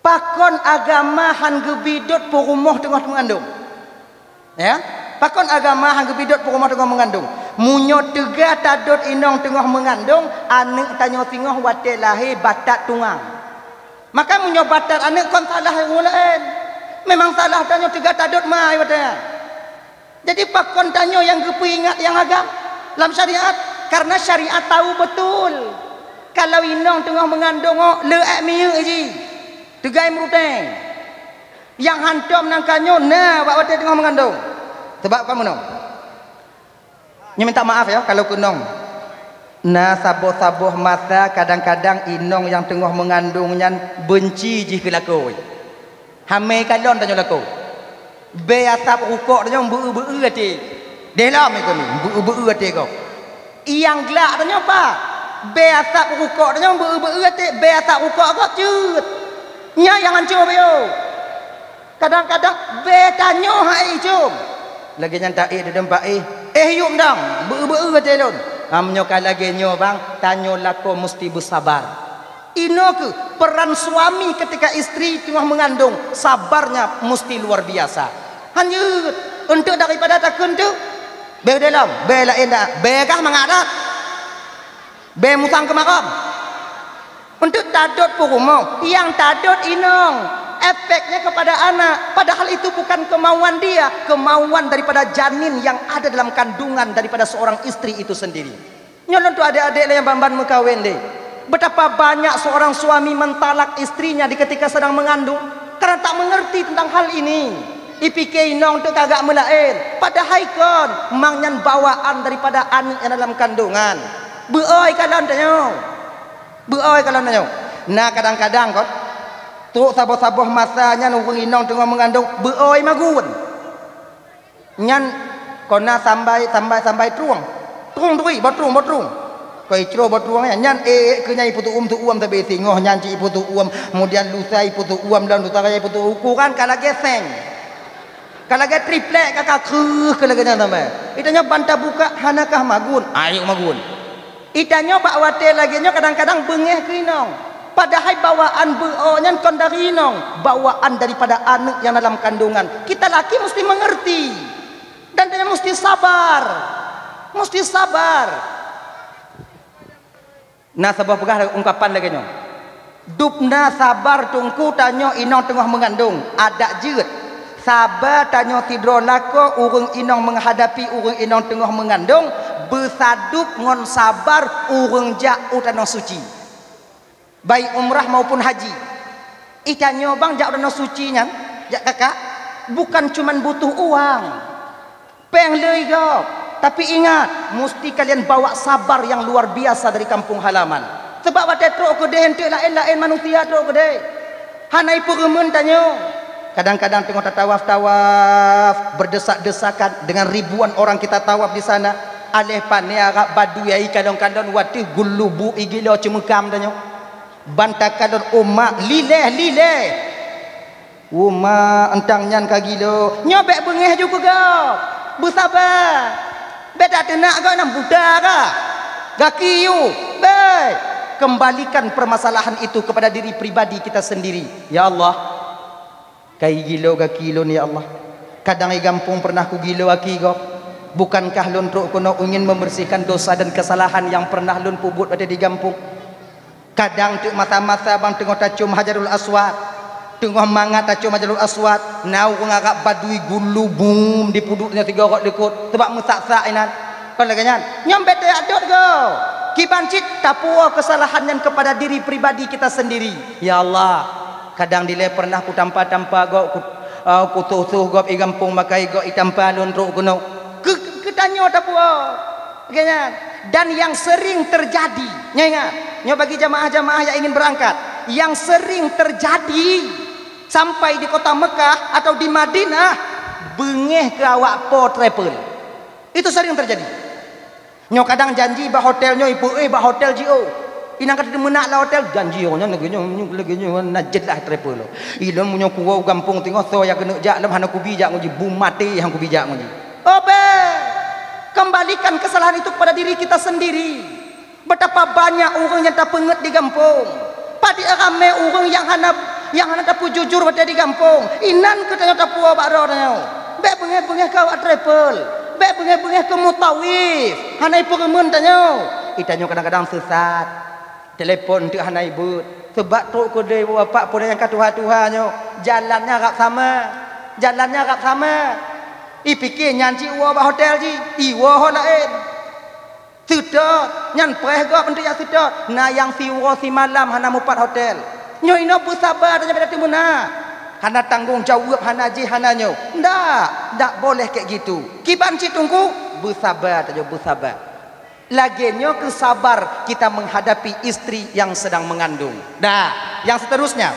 Pakon agama han gebidot po rumah tengah mengandung. Ya? Pakon agama han gebidot po rumah tengah mengandung. Munyo tega tadot inong tengah mengandung, anak tanyo tingah wate lahir batat tungang. Maka munyo batat anak kon salah yang lain. Memang salah tanyo tega tadot mai wate. Jadi pakon tanyo yang gepi ingat yang agam dalam syariat, karena syariat tahu betul. Kalau inong tengah mengandung leak miu aji. Tegai meruteng. Yang hantom nangkanyo nah wak wate tengah mengandung. Sebab kamu nong. Nya minta maaf ya kalau kunong. Nah saboh-saboh masa kadang-kadang inong yang tengah mengandungnya benci jih kelakoi. Hame kalon tanyo lako. Be asap rukok tanyo beu-beu ati. Delam ikut ni, beu-beu ati kau. Iyang gelak tanyo apa? Be asap rukok tanyo beu-beu ati, be asap rukok kau cut. Nya yang hancur bio. Kadang-kadang be tanyo hai cum. Lagi nyantai di tempat yuk dong, beu-beu kata lon. Amnyo lagi nyo bang, tanyo lako mesti bersabar. Ino ke peran suami ketika istri tengah mengandung, sabarnya mesti luar biasa. Hanya untuk daripada takun tu, be dalam, be lain dah, be kah mengadat, be musang ke makam. Untuk tadot purumo, yang tadot inong. Efeknya kepada anak, padahal itu bukan kemauan dia, kemauan daripada janin yang ada dalam kandungan daripada seorang istri itu sendiri. Nyolong tu adik-adik yang bamban mengkawin deh. Betapa banyak seorang suami mentalak istrinya di ketika sedang mengandung karena tak mengerti tentang hal ini. Ipike inong tu kagak melain, padahal kon mangnyan bawaan daripada anak yang dalam kandungan. Beoi kalau tanyo. Beoi kalau tanyo. Nah kadang-kadang kon tu saboh-saboh masanya nunggu inong tengah mengandung beoi magun. Nyan kona sampai truang. Truang tui, batrung. Koi cro batrung nyan kenya ipu tu tu tapi singoh nyan ci ipu tu kemudian lusa ipu tu dan lusa kaya ipu tu ukuran kala geseng. Kala ge triplek kakak ke lagi nyan sampai. Itanya banta buka hanakah magun. Ayo magun. Itanya bak wate lagi nya kadang-kadang bengeh ke inong. Padahal bawaan beonyan kon dari inong, bawaan daripada anak yang dalam kandungan. Kita laki mesti mengerti dan dia mesti sabar. Nah sebuah pegah ungkapan lagi nyo. Dupna sabar tungku tanyo inong tengah mengandung. Ada jeut. Sabar tanyo tidro lako urung inong menghadapi urung inong tengah mengandung. Besadup ngon sabar urung jauh tanong suci. Baik umrah maupun haji. Ikannya bang jak dana sucinya, jak kakak, bukan cuman butuh uang. Peng lei go, tapi ingat, mesti kalian bawa sabar yang luar biasa dari kampung halaman. Sebab wate tro ke deh henteu lain-lain manusia tro ke deh. Hanai puremun tanyo. Kadang-kadang tengok tawaf berdesak-desakan dengan ribuan orang kita tawaf di sana. Aleh pane agak badu yai kadang-kadang wati gulubu igilo cemekam tanyo. Bantakan umat lileh umat entang nyan kagilo nyobek bengeh juga kau bersabar beda tenak kau nam budak kah gaki you be Kembalikan permasalahan itu kepada diri pribadi kita sendiri. Ya Allah, kai gilo ga kilo ni ya Allah. Kadang i gampung pernah ku gilo aki go. Bukankah lun truk kono ingin membersihkan dosa dan kesalahan yang pernah lun pubut pada di gampung. Kadang tu mata-mata bang tengok tacum Hajarul Aswad. Tengok mangat tacum Hajarul Aswad. Nau ngagak badui gulu boom di puduknya 3 orang lekut. Tebak mesak-sak inan. Kau lagi nyan. Nyampe te adot go. Kibancit tapua kesalahan yang kepada diri pribadi kita sendiri. Ya Allah, kadang dile pernah ku tampa-tampa go ku tuh go i gampung makai go i tampa lun truk kuno. Ketanyo tapua. Ganyan. Dan yang sering terjadi, ingat, nyo bagi jamaah-jamaah yang ingin berangkat, yang sering terjadi sampai di kota Mekah atau di Madinah, bengeh ke awak po travel. Itu sering terjadi. Nyo kadang janji bah hotelnya ibu bah hotel jio. Inang kata menak lah hotel janji nya negenya najid lah travel lo. Ilon munyo kuau gampung tengok so ya kena jak lem hana ku bijak ngoji bum mati hang ku bijak ngoji. Obe. Kembalikan kesalahan itu kepada diri kita sendiri. Betapa banyak orang yang tak penget di kampung. Padi rame orang yang hana tak jujur pada di kampung. Inan katanya tak puas baro tanya. Be bengeh kau travel. Be bengeh ke mutawif. Hanai peremen tanya. Itanyo kadang-kadang sesat. Telepon tu hanai but. Sebab truk kodai bapak pun yang katuha-tuhanyo. Jalannya agak sama. I fikir nyan ci uwa ba hotel ji. Iwa ho lain. Sedot. Nyan preh go bentuk yang sedot. Na yang siwa si malam hana mupat hotel. Nyo ino bersabar tanya pada timuna. Hana tanggung jawab hana ji hana nyo. Ndak boleh kayak gitu. Kiban ci tunggu bersabar tanya bersabar. Laginya kesabar kita menghadapi istri yang sedang mengandung. Dah, yang seterusnya.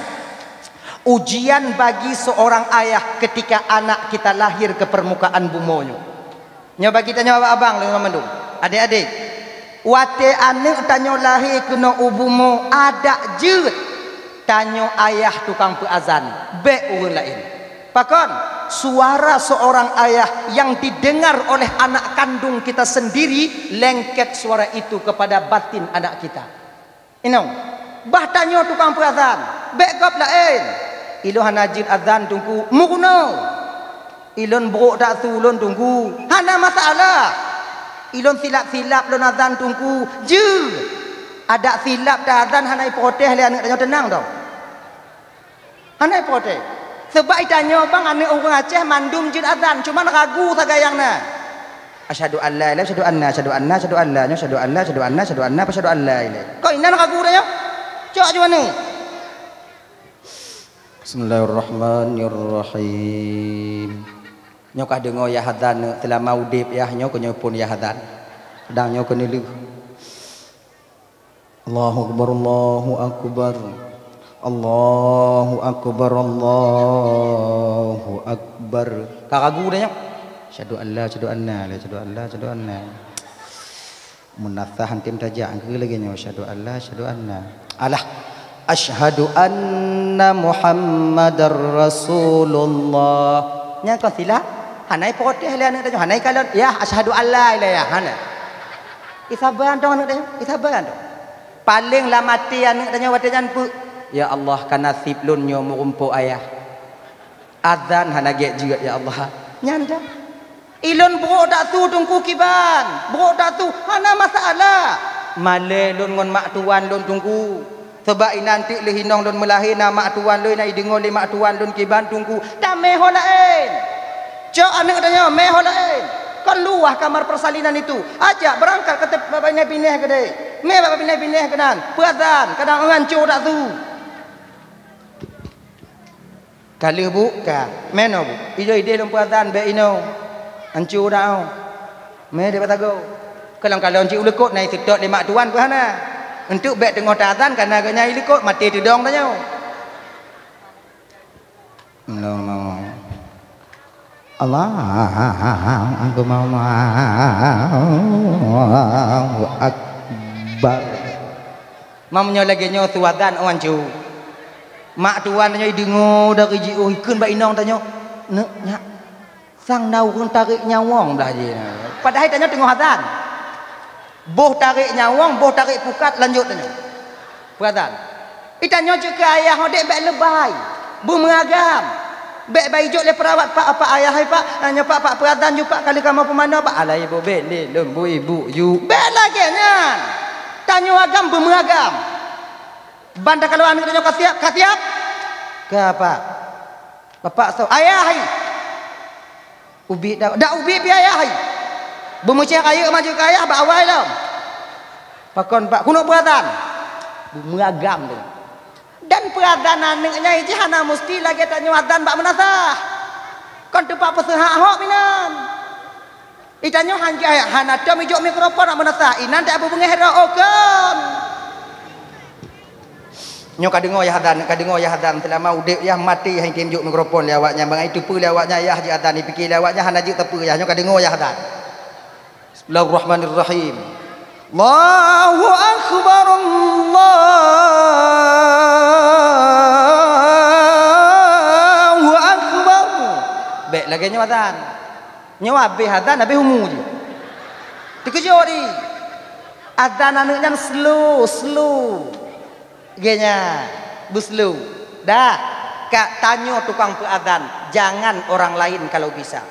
Ujian bagi seorang ayah ketika anak kita lahir ke permukaan bumonyo. Nyoba kita nyoba abang lagi mandung. Adik-adik, wate anak tanyo lahir kena ubumo ada je. Tanyo ayah tukang peazan, be urang lain. Pakon, suara seorang ayah yang didengar oleh anak kandung kita sendiri, lengket suara itu kepada batin anak kita. Inong, bah tanyo tukang peazan, be gop lain. Ilon hanajid azan tunggu mukuno. Ilon buruk tak sulon tunggu. Hana masalah. Ilon silap-silap lon azan tunggu. Je. Ada silap dah azan hanai proteh le anak tanya tenang tau. Hanai proteh. Sebab itanya bang anak orang Aceh mandum jid azan cuma ragu sagayangna. Asyhadu an la ilaha illallah asyhadu anna asyhadu an la asyhadu anna asyhadu anna asyhadu anna asyhadu an la ilaha. Kau inan ragu dah yo. Cok je mana? Bismillahirrahmanirrahim. Nyo kah dengar ya hadzan selama udip ya nyo nyo pun ya hadzan. Sedang nyo kena lu. Allahu akbar Allahu akbar. Allahu akbar Allahu akbar. Karagu dah nyo. Syahadu Allah syahadu anna la syahadu Allah syahadu anna. Munafah tim tajak ke lagi nyo syahadu Allah syahadu anna. Alah. Asyhadu anna Muhammadar Rasulullah. Nya kau sila hanai proteh le anak tanya hanai kalau ya asyhadu alla ilaha ya hana. Isaban dong anak tanya isaban dong. Paling lah mati anak tanya watajan pu. Ya Allah kan nasib lun nyo merumpu ayah. Azan hana ge juga ya Allah. Nyanda. Ilon bro dak tu tungku kiban. Bro dak tu hana masalah. Male lun ngon mak tuan lun tungku. Sebab nanti le hinong don melahir nama tuan le nai dengar le mak tuan don kiban tunggu tameh ho lain. Cok anak tanya meh ho lain. Kan luah kamar persalinan itu. Ajak berangkat ke bapak bineh ke deh. Meh bapak bineh kenan. Peazan kadang ngancur dak tu. Kalau buka meno bu. Ijo ide lom peazan be ino. Ancur dak. Meh de batago. Kalau encik ulekot nai sedot le mak tuan pu hana. Untuk baik tengok tazan karena agaknya ilikot mati tidong tanya. Allah aku mau akbar. Mamnya lagi nyo tuadan awan cu. Mak tuan tanya dengar dari jiu ikun ba inong tanya. Nek nyak sang nau kun tarik nyawong dah je. Padahal tanya tengok azan. Boh tarik nyawang, boh tarik pukat, lanjut tanya. Perhatian. Itanya juga ayah hodek baik lebay. Bu mengagam. Baik baik jok le perawat pak apa ayah hai pak. Nanya pak perhatian ju pak kali kamu pemana pak. Alai bo be le lembu ibu you. Baik lagi nya. Tanya agam bu mengagam. Banda kalau anak tanya katiap. Ke apa? Bapak so ayah hai. Ubi dah ubi bi ayah hai. Bermucih kaya maju kaya ba awal dah. Pakon pak kuno perhatian. Mengagam tu. Dan peradanan nya iji hana mesti lagi tanya adan bak menasah. Kon tu pak pesehak hok minan. Itanya hana tu mijok mikrofon nak menasah. Inan tak abu bengehra okon. Nyo kadengo ya hadan telah mau dek ya mati hang kim juk mikrofon le awaknya bang itu pu le awaknya ya haji adan dipikir le awaknya hana juk tepu ya nyo kadengo ya hadan. Bismillahirrahmanirrahim. Allahu akbar Allahu akbar. Baik lagi nyo adan. Nyo habis adan habis umu je. Dikejut di. Adan anaknya slow. Genya buslu dah kak tanya tukang peadzan jangan orang lain kalau bisa.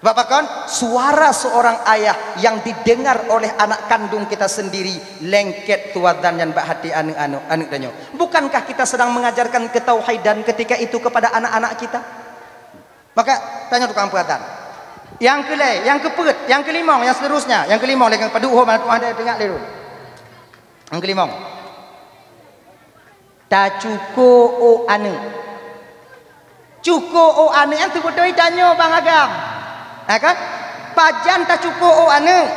Bapak kan suara seorang ayah yang didengar oleh anak kandung kita sendiri lengket tuadan yang bak hati anak tanya. Bukankah kita sedang mengajarkan ketauhidan ketika itu kepada anak-anak kita? Maka tanya tukang peadzan. Yang kelai, yang keperet, yang kelimong, yang seterusnya, yang kelimong lagi padu ho mana ada dengar dulu. Yang kelimong. Tak cukup o ane. Cukup o ane yang sebetulnya tanya bang agam. Kan? Pajan tak cukup o ane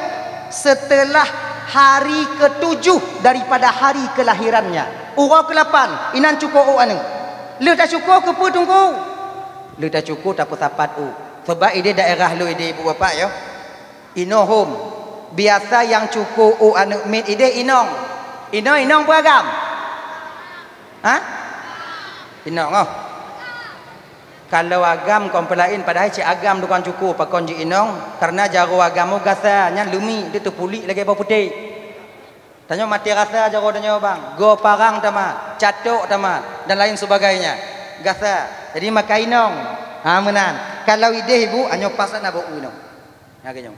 setelah hari ke-7 daripada hari kelahirannya. Urang ke-8 inan cukup o ane. Le tak cukup ke pu tunggu. Le tak cukup tak tapat o. Sebab ide daerah lu ide ibu bapa ya. Ino home. Biasa yang cukup o ane mit ide inong. Inong beragam. Ha? Inok ngoh. Kalau agam kompelain padahal cik agam dukan cukup pakon ji inong karena jaro agamu gasa nya lumi dia terpulik lagi bau putih. Tanya mati rasa jaro tanya bang. Go parang tamat, catuk tamat dan lain sebagainya. Gasa. Jadi maka inong. Ha menan. Kalau ide ibu anyo pasan abo inong. Ha kenyong.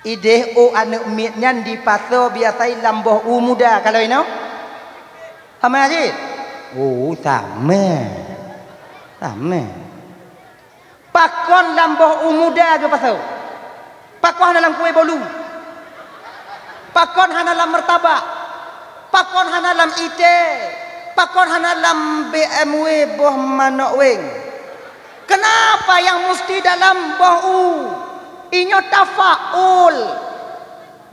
Ide o anu mitnya di pasar biasa lamboh muda kalau inong. Hama aja. Oh sama. Pakon lamboh umuda ke pasau. Pakon dalam kue bolu. Pakon hana dalam martabak. Pakon hana dalam ite. Pakon hana dalam BMW boh manok weng. Kenapa yang mesti dalam boh u? Inyo tafaul.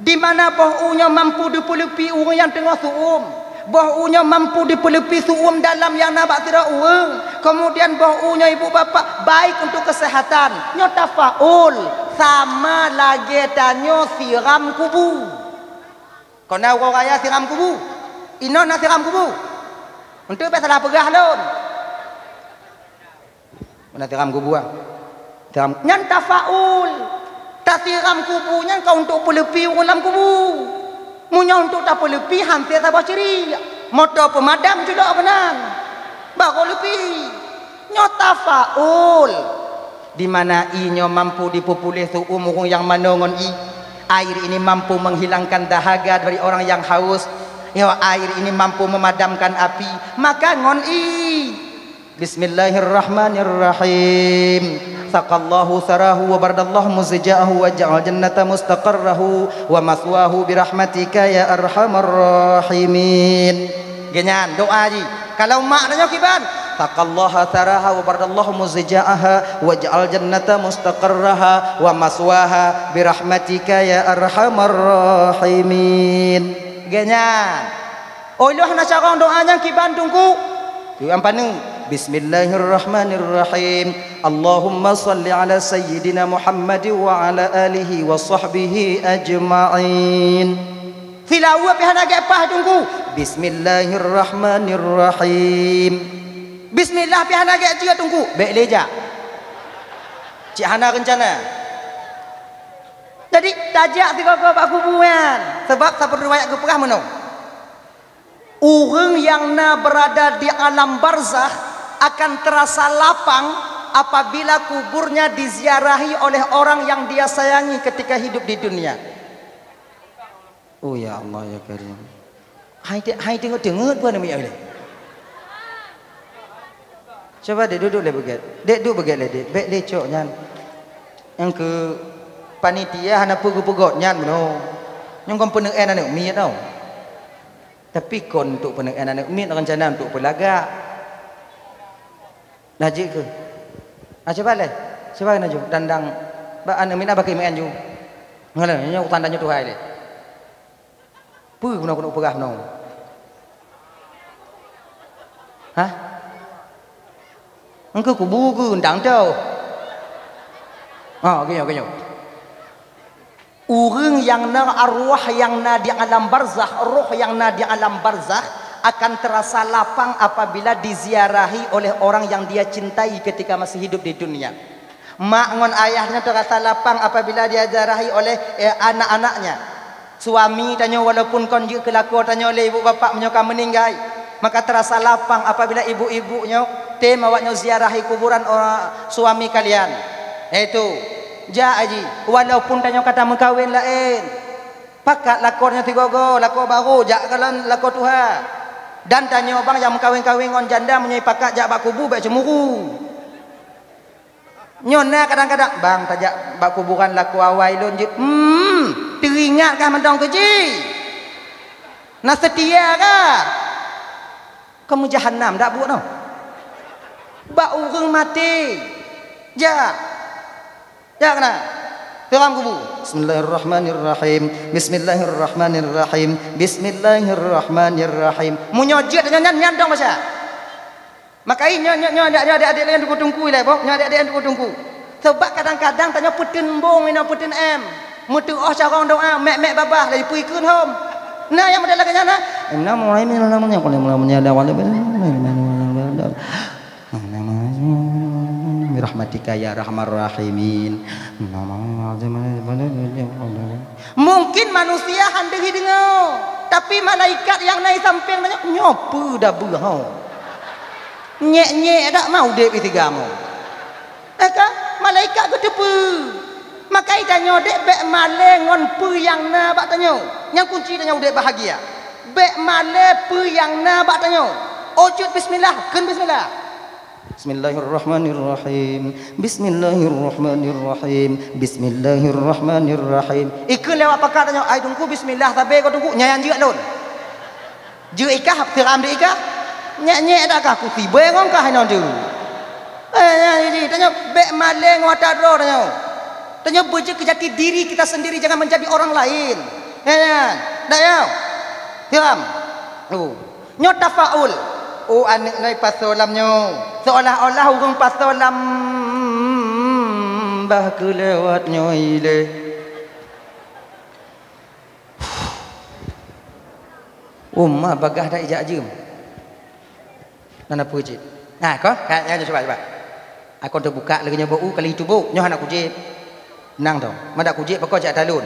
Di mana boh u nya mampu dipulupi urang yang tengah suum. Bahunya mampu dipelepi suum dalam yang nabak tidak uang. Kemudian bahunya ibu bapa baik untuk kesehatan. Nyota faul sama lagi tanyo siram kubu. Kau nak kau raya siram kubu? Ino nak siram kubu? Untuk salah pegah lon. Mana siram kubu ah? Siram. Nyanta faul. Tak siram kubunya kau untuk pelepi ulam kubu. Munya untuk tak lebih hampir tak ciri. Motor pemadam juga benar. Baru lebih. Nyota faul. Di mana inyo mampu dipupulih su umur yang manongon i. Air ini mampu menghilangkan dahaga dari orang yang haus. Ya air ini mampu memadamkan api. Maka ngon i. Bismillahirrahmanirrahim. Saqallahu sarahu wa bardallahu muzja'ahu wa ja'al jannata mustaqarrahu wa maswahu birahmatika ya arhamar rahimin. Genyan doa ji. Kalau maknanya kiban Saqallaha saraha wa bardallahu muzja'aha wa ja'al jannata mustaqarraha wa maswaha birahmatika ya arhamar rahimin. Genyan. Oloh na cara doanya kiban tungku. Tu ampanu. Bismillahirrahmanirrahim. Allahumma salli ala sayyidina Muhammad wa ala alihi wa sahbihi ajma'in. Silawa pihana gepah tunggu. Bismillahirrahmanirrahim. Bismillah pihana ge cia tunggu. Baik leja. Cik hana rencana. Jadi tajak tiga kau pak kuburan. Sebab siapa riwayat ke perah mana? Orang yang berada di alam barzakh akan terasa lapang apabila kuburnya diziarahi oleh orang yang dia sayangi ketika hidup di dunia. Oh ya Allah ya Karim. Hai tengok pun nama Allah. Coba dek duduk le begitu. Dek duduk begitu le dek. Baik lecok nyan. Yang ke panitia hana pugu-pugot nyan meno. Yang kon peneng anak mi tau. Tapi kon untuk peneng anak mi rencana untuk pelagak. Najik ke? Coba le. Coba naju dandang ba anak mina bagi main ju. Ngala nya tandanya tu hai le. Pu guna perah no. Hah? Engkau kubu ke undang tau. Kenyo. Orang yang arwah yang di alam barzakh, roh yang di alam barzakh akan terasa lapang apabila diziarahi oleh orang yang dia cintai ketika masih hidup di dunia. Mak ngon ayahnya terasa lapang apabila dia ziarahi oleh anak-anaknya. Suami tanya walaupun kon je kelakor tanya oleh ibu bapa menyoka meninggal, maka terasa lapang apabila ibu-ibunya awaknya ziarahi kuburan orang suami kalian. Itu ja aji walaupun tanya kata mengkawin lain pakat lakornya tigogo lakor baru jak kalan lakor tuha dan tanya bang yang mengkawin-kawin ngon janda menyai pakat jak bak kubu bak cemuru nyona kadang-kadang bang tajak bak kuburan lakor awai lon je teringatkah mentong keji nak setia kah kamu jahannam dak buat no bak urang mati ja kena Tuhan kubu. Bismillahirrahmanirrahim. Bismillahirrahmanirrahim. Bismillahirrahmanirrahim. Munyojit nyan dong masa. Makai adik-adik yang tunggu lah bok. Adik-adik yang tunggu. Sebab kadang-kadang tanya putin bong ina putin em. Mutu carong doa mek babah dari pui kun hom. Nah yang modal lagi nyana. Inna mulai namanya kalau mulai ada wala rahmatika ya rahmar rahimin. Mungkin manusia handehi dengar, tapi malaikat yang naik samping banyak nyopu dah berhau. Nyek dak mau dek tigamu. Kan malaikat ku tepu. Maka tanya dek bek male ngon pu yang na bak tanya. Yang kunci tanya dek bahagia. Bek male pu yang na bak tanya. Ojud bismillah, kun bismillah. Bismillahirrahmanirrahim. Bismillahirrahmanirrahim. Bismillahirrahmanirrahim. Ikun lewat pakar tanya, ai tunggu bismillah tapi kau tunggu nyayan je lon. Je ikah tiram de ikah. Nyek dak kah ku tiba ngong kah hanon tu. Tanya bek maleng watadro tanya. Tanya beje kejati diri kita sendiri jangan menjadi orang lain. Dak ya. Tiram. Nyota faul. Anak nai pasolamnya seolah-olah urang pasolam bah kelewatnya ile. Umma bagah dak ijak jem. Nana puji. Nah, kau kayaknya coba. Aku terbuka lagi nyoba kali itu bu, nyoh anak kujib. Nang tau. Madak kujib pakau jak talun.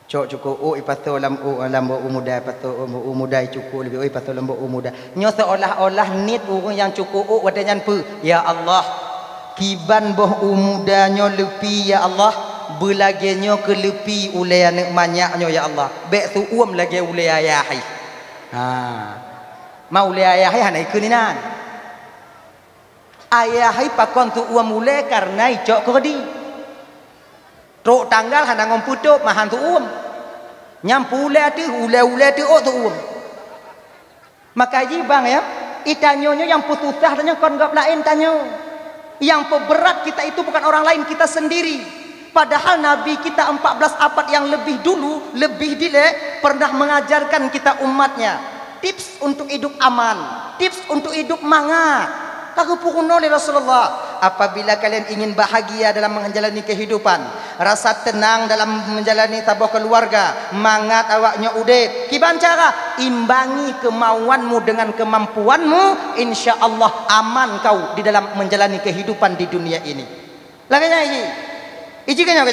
Cok cukup ipato lambo muda pato muda cukup lebih ipato lambo muda nyo seolah-olah nit orang yang cukup wadanyan pu ya Allah kiban boh muda nyo lepi ya Allah belagenyo ke lepi ulai anak manyaknyo ya Allah bek tu lagi ulai ayah mau ulai ayah hanai kuninan ayah pakon tu ulai karena icok kodi truk tanggal hana ngomputup mahan tu nyampu ule tu tu maka bang ya itanyonyo yang putusah tanya kon gap lain tanyo yang peberat kita itu bukan orang lain kita sendiri padahal Nabi kita 14 abad yang lebih dulu lebih dile pernah mengajarkan kita umatnya tips untuk hidup aman tips untuk hidup mangat kagupukuno oleh Rasulullah apabila kalian ingin bahagia dalam menjalani kehidupan rasa tenang dalam menjalani sebuah keluarga mangat awaknya udip kiban cara imbangi kemauanmu dengan kemampuanmu insyaallah aman kau di dalam menjalani kehidupan di dunia ini laganya iki kanya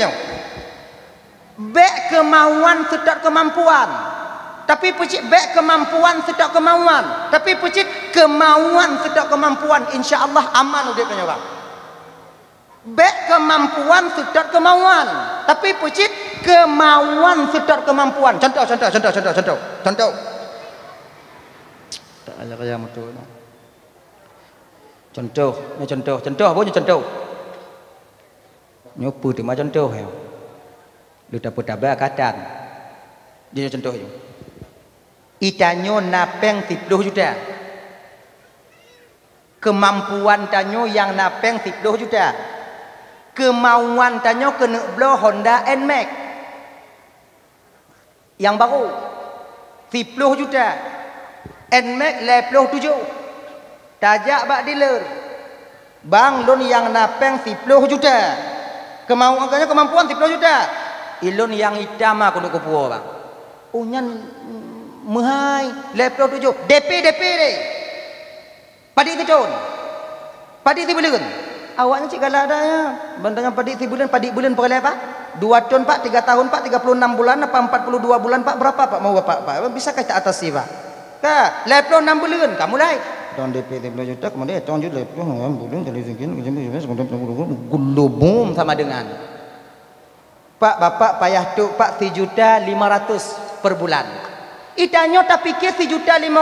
Bek kemauan sedap kemampuan. Tapi pecik bek kemampuan sedap kemauan. Tapi pecik kemauan sedap kemampuan. InsyaAllah aman udah punya bang. Bek kemampuan sedap kemauan. Tapi pecik kemauan sedap kemampuan. Contoh. Tak ada kaya betul. Contoh. Apa ni contoh? Nyoba tu macam contoh ya. Lu dapat tabah katan. Dia contoh je. Itanyo napeng 10 juta. Kemampuan tanyo yang napeng 10 juta. Kemauan tanyo kena beli Honda NMAX. Yang baru 10 juta. NMAX 57. Tajak bak dealer. Bang lon yang napeng 10 juta. Kemampuan 10 juta. Ilon yang hitam aku duk kupua bang. Oh nyan mahai 57 DP deh. Padi kecon. Padi tibulan. Awaknya cik galak dah ya. Bandanya padi tibulan, padi bulan berapa pak? 2 ton pak, 3 tahun pak, 36 bulan apa 42 bulan pak, berapa pak mau bapak pak? Bisa kita atas sih pak? Ka 56 bulan kamu mulai. Tahun DP 10 juta kemudian tahun juta 50 bulan jadi sekian gulubum sama dengan Pak bapak payah tu pak 1.500.000 per bulan. Itanyo tak pikir 1.500.000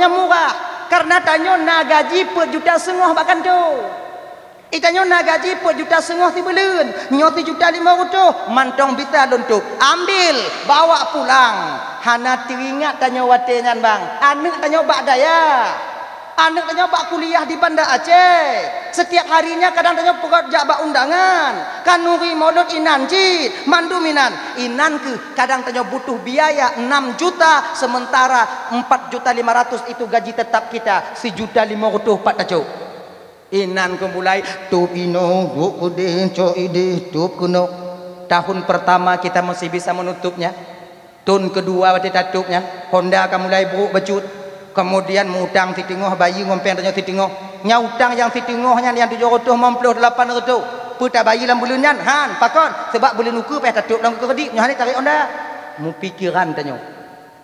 murah. Karena tanyo nak gaji per juta setengah bahkan tu. Itanyo nak gaji per juta setengah ti bulan. Nyo 1.500.000 mantong bisa luntuk. Ambil bawa pulang. Hana teringat tanyo watenyan bang. Anak tanyo bak daya. Anak tanya bak kuliah di Banda Aceh. Setiap harinya kadang tanya pekerja bak undangan. Kanuri modot inan cid, mandu minan. Inan ke kadang tanya butuh biaya 6 juta sementara 4.500.000 itu gaji tetap kita 1.500.000 pak tajuk. Inan ke mulai tup ino guk kudin co ide tup kuno. Tahun pertama kita masih bisa menutupnya. Tahun kedua waktu tutupnya Honda akan mulai buruk becut. Kemudian mutang titingoh bayi ngompeng tanya titingoh. Nyautang yang titingohnya yang 758 putar bayi dalam bulannya han pakon sebab bulan uku payah tatuk dalam kredit nyo hari tarik onda. Mu pikiran tanya.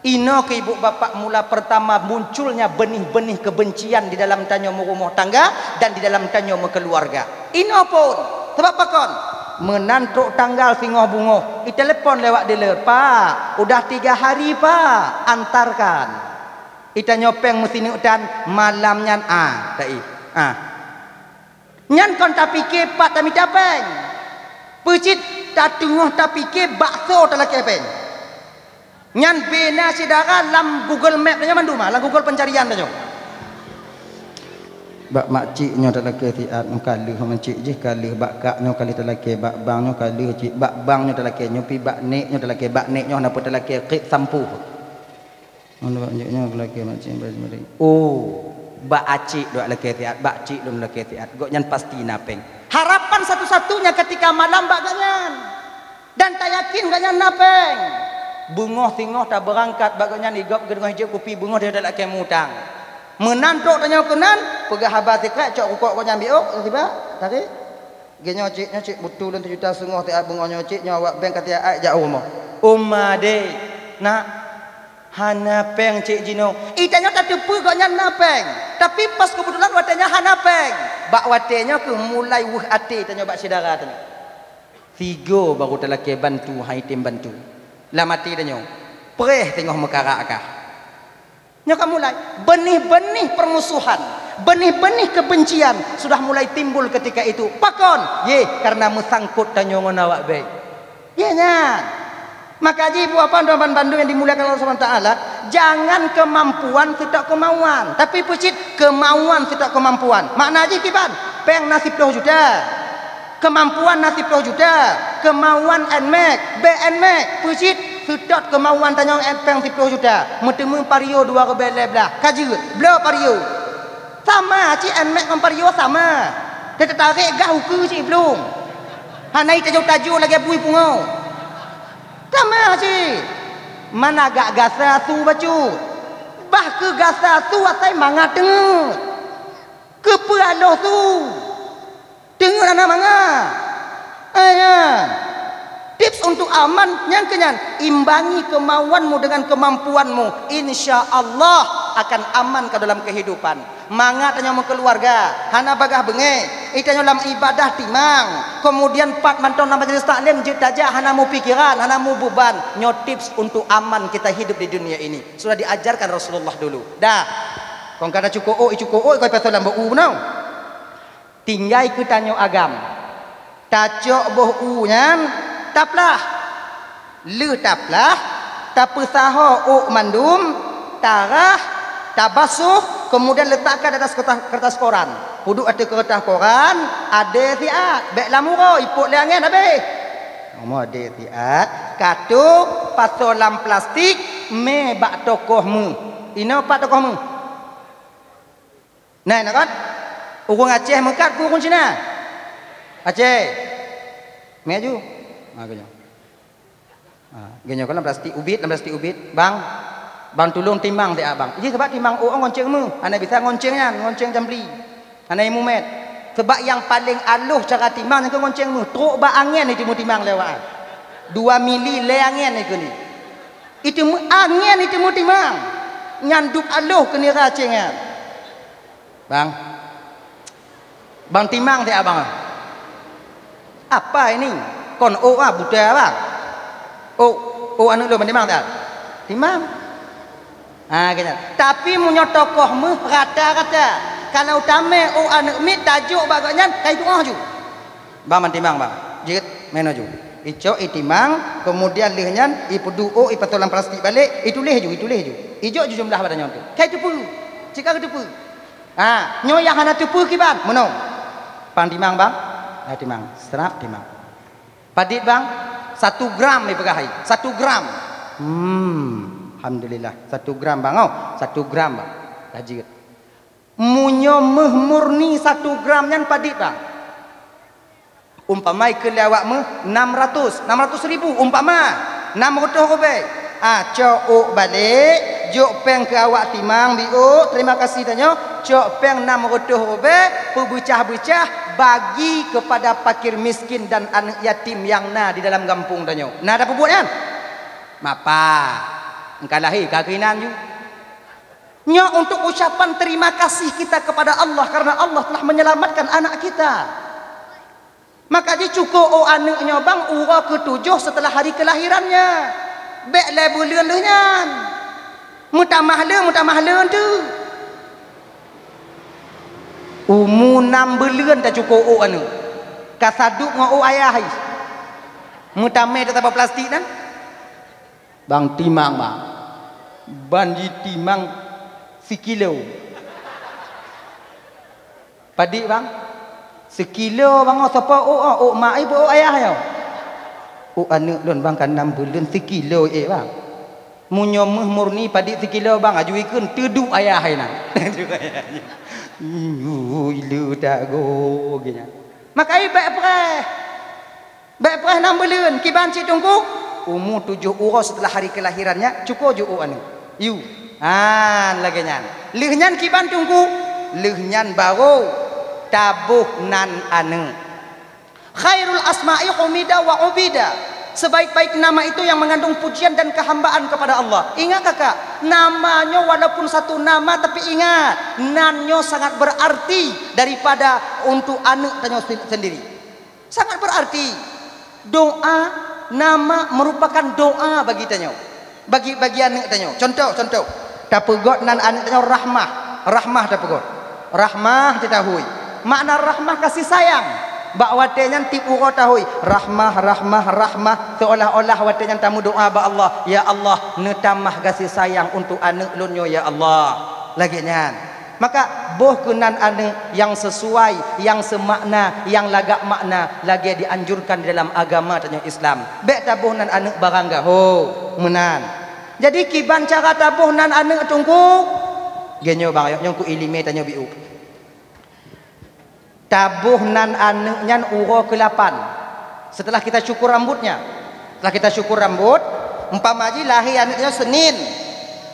Ino ke ibu bapak mula pertama munculnya benih-benih kebencian di dalam tanyo rumah tangga dan di dalam tanyo keluarga. Ino pun sebab pakon menantuk tanggal singoh bungoh. I telepon lewat dealer, "Pak, udah 3 hari, Pak. Antarkan." Ita nyopeng mesin udan malamnya tai nyan kon tak fikir pak tak minta peng pecit tak tengah tak fikir bakso tak laki peng nyan bena sidara lam Google Map nya mandu mah lam Google pencarian nya bak makcik nya tak laki tiat kali makcik je kali bak kak nya kali tak laki bak bang nya kali cik bak bang nya tak laki nyopi bak nek nya tak laki bak nek nya napa tak laki kek sampu. Oh, bak acik dok laki tiat, bak cik dom laki tiat. Gok nyan pasti napeng. Harapan satu-satunya ketika malam bak ganyan. Dan tak yakin ganyan napeng. Bungoh tingoh tak berangkat bak ganyan igop gedung hijau kopi bungoh dia tak laki mutang. Menantuk tanya kenan, pegah habar tikak cok kok ganyan biok tiba tarik. Genyo cik betul 7 juta setengah tiat bungoh cik nyawa bank kata ai jauh rumah. De nak hana peng cik Jino. Itanya tak tepu gaknya napeng. Tapi pas kebetulan watenya hana peng. Bak watenya ke mulai wuh ati tanya bak saudara tanya. 3 baru telaki bantu hai tim bantu. Lah mati tanya. Pereh tengok mekara akah. Nya ka mulai benih-benih permusuhan, benih-benih kebencian sudah mulai timbul ketika itu. Pakon, karena mesangkut tanya ngon awak baik. Nya. Maka ibu apa doaban Bandung yang dimuliakan Allah SWT, jangan kemampuan tidak kemauan, tapi pucit kemauan tidak kemampuan. Makna aja kiban, peng nasib 10 juta, kemampuan nasib 10 juta, kemauan NMAX, BNMAX, pucit sedot kemauan tanya peng 10 juta, metemu pario 2 ke belah, kaji, belo pario, sama cik NMAX dengan pario sama, dia tertarik gah uku cik belum, hanai tajuk lagi bui pungau. Sama sih. Mana agak gasa tu baju. Bah ke gasa tu atai mangat dengar. Ke peraloh tu. Dengar anak manga. Ayan. Di tips untuk aman yang kenyan, imbangi kemauanmu dengan kemampuanmu, insya Allah akan aman ke dalam kehidupan. Mangat tanya mau keluarga hana bagah benge itanya dalam ibadah timang, kemudian pat manton nama jenis taklim jid aja hana mau pikiran, hana mau beban. Nyo tips untuk aman kita hidup di dunia ini sudah diajarkan Rasulullah dulu dah. Kau kada cukup kau pasal lambo nau tinggai ke tanyo agam tacok boh nyan taplah le taplah tapesaho mandum tarah tabasuh, kemudian letakkan di atas kertas koran. Huduk ada kertas koran, ada tiat, bek lamuro, ipuk leangan habis. Nombor ada tiat, katuk, pasolam plastik, me bak tokohmu. Ino pak tokohmu. Nah, nak kan? Urung Aceh mekat ku urung Cina. Aceh. Me aju. Genyo. Genyo kan plastik ubit, bang. Bang tolong timbang dia abang. Jadi sebab timbang orang ngonceng mu, anda bisa ngoncengnya, ngonceng jambli. Anda imumet. Sebab yang paling aluh cara timbang yang ngonceng mu, truk ba angin itu mu timbang lewat. 2 mili le angin itu ni. Itu mu angin itu mu timbang. Nyanduk aluh ke ni racengnya. Bang. Bang timbang dia abang. Apa ini? Kon buta bang. Anu lu timbang tak? Timbang. Kena. Tapi munyo tokohmu rata-rata. Kalau tame anak mi tajuk baganya kai doa ju. Bang mantimang bang. Jit meno ju. Ico itimang kemudian lehnya ipudu ipatolan plastik balik itu leh ju. Ijo ju jumlah badannya tu. Kai tupu. Jika tupu. Nyo yang hana tupu kiban. Meno. Pantimang bang. Timang. Serap timang. Padit bang 1 gram ni pegahai. 1 gram. Alhamdulillah 1 gram bang 1 gram bang tajir munyo murni 1 gram nyan padit bang umpamai ke lewat mu 600 ribu umpama 600 robe cok balik jok peng ke awak timang biu terima kasih tanyo cok peng 600 robe pebecah-becah bagi kepada fakir miskin dan anak yatim yang di dalam kampung tanyo ada pebutnya mapa engkalahi kakinan ju. Nya untuk ucapan terima kasih kita kepada Allah karena Allah telah menyelamatkan anak kita. Maka dia cukup anaknya bang ura ke-7 setelah hari kelahirannya. Bek le bulan leunyan. Mutamah le tu. Umur 6 bulan tak cukup anu. Kasaduk ngo ayah. Mutame tetap plastik kan? Bang timang bang. Banji timang sekilo. Padik bang. Sekilo bang siapa mak ibu ayah yo. Anak lon bang kan 6 bulan sekilo bang. Munyo murni padik sekilo bang ajuikeun teduk ayah na. Teduk ayahnya. Ilu tak go gini. Maka baik preh 6 bulan kiban cik tunggu. Umur 7 urus setelah hari kelahirannya cukup ju anu. Yu. Lagi nyan. Lehnya kiban tunggu. Lehnya baru tabuh nan anu. Khairul asma'i humida wa ubida. Sebaik-baik nama itu yang mengandung pujian dan kehambaan kepada Allah. Ingat kakak, namanya walaupun satu nama tapi ingat, nanyo sangat berarti daripada untuk anak tanyo sendiri. Sangat berarti. Doa nama merupakan doa bagi tanyo. Bagi anak tanyo. Contoh. Tapegot nan anak tanyo rahmah tapegot. Rahmah ditahui. Makna rahmah kasih sayang. Bak watenya tip uro tahui. Rahmah seolah-olah watenya tamu doa ba Allah. Ya Allah, netamah kasih sayang untuk anak lunyo ya Allah. Lagi nyan. Maka boh kenan anak yang sesuai, yang semakna, yang lagak makna lagi dianjurkan di dalam agama tanya Islam. Bek tabuh nan anak barangga menan. Jadi kiban cara tabuh nan anak tunggu. Genyo bang nyong ku ilime tanya biu. Tabuh nan anak nyan uro ke-8. Setelah kita cukur rambutnya. Setelah kita cukur rambut, umpama ji lahir anaknya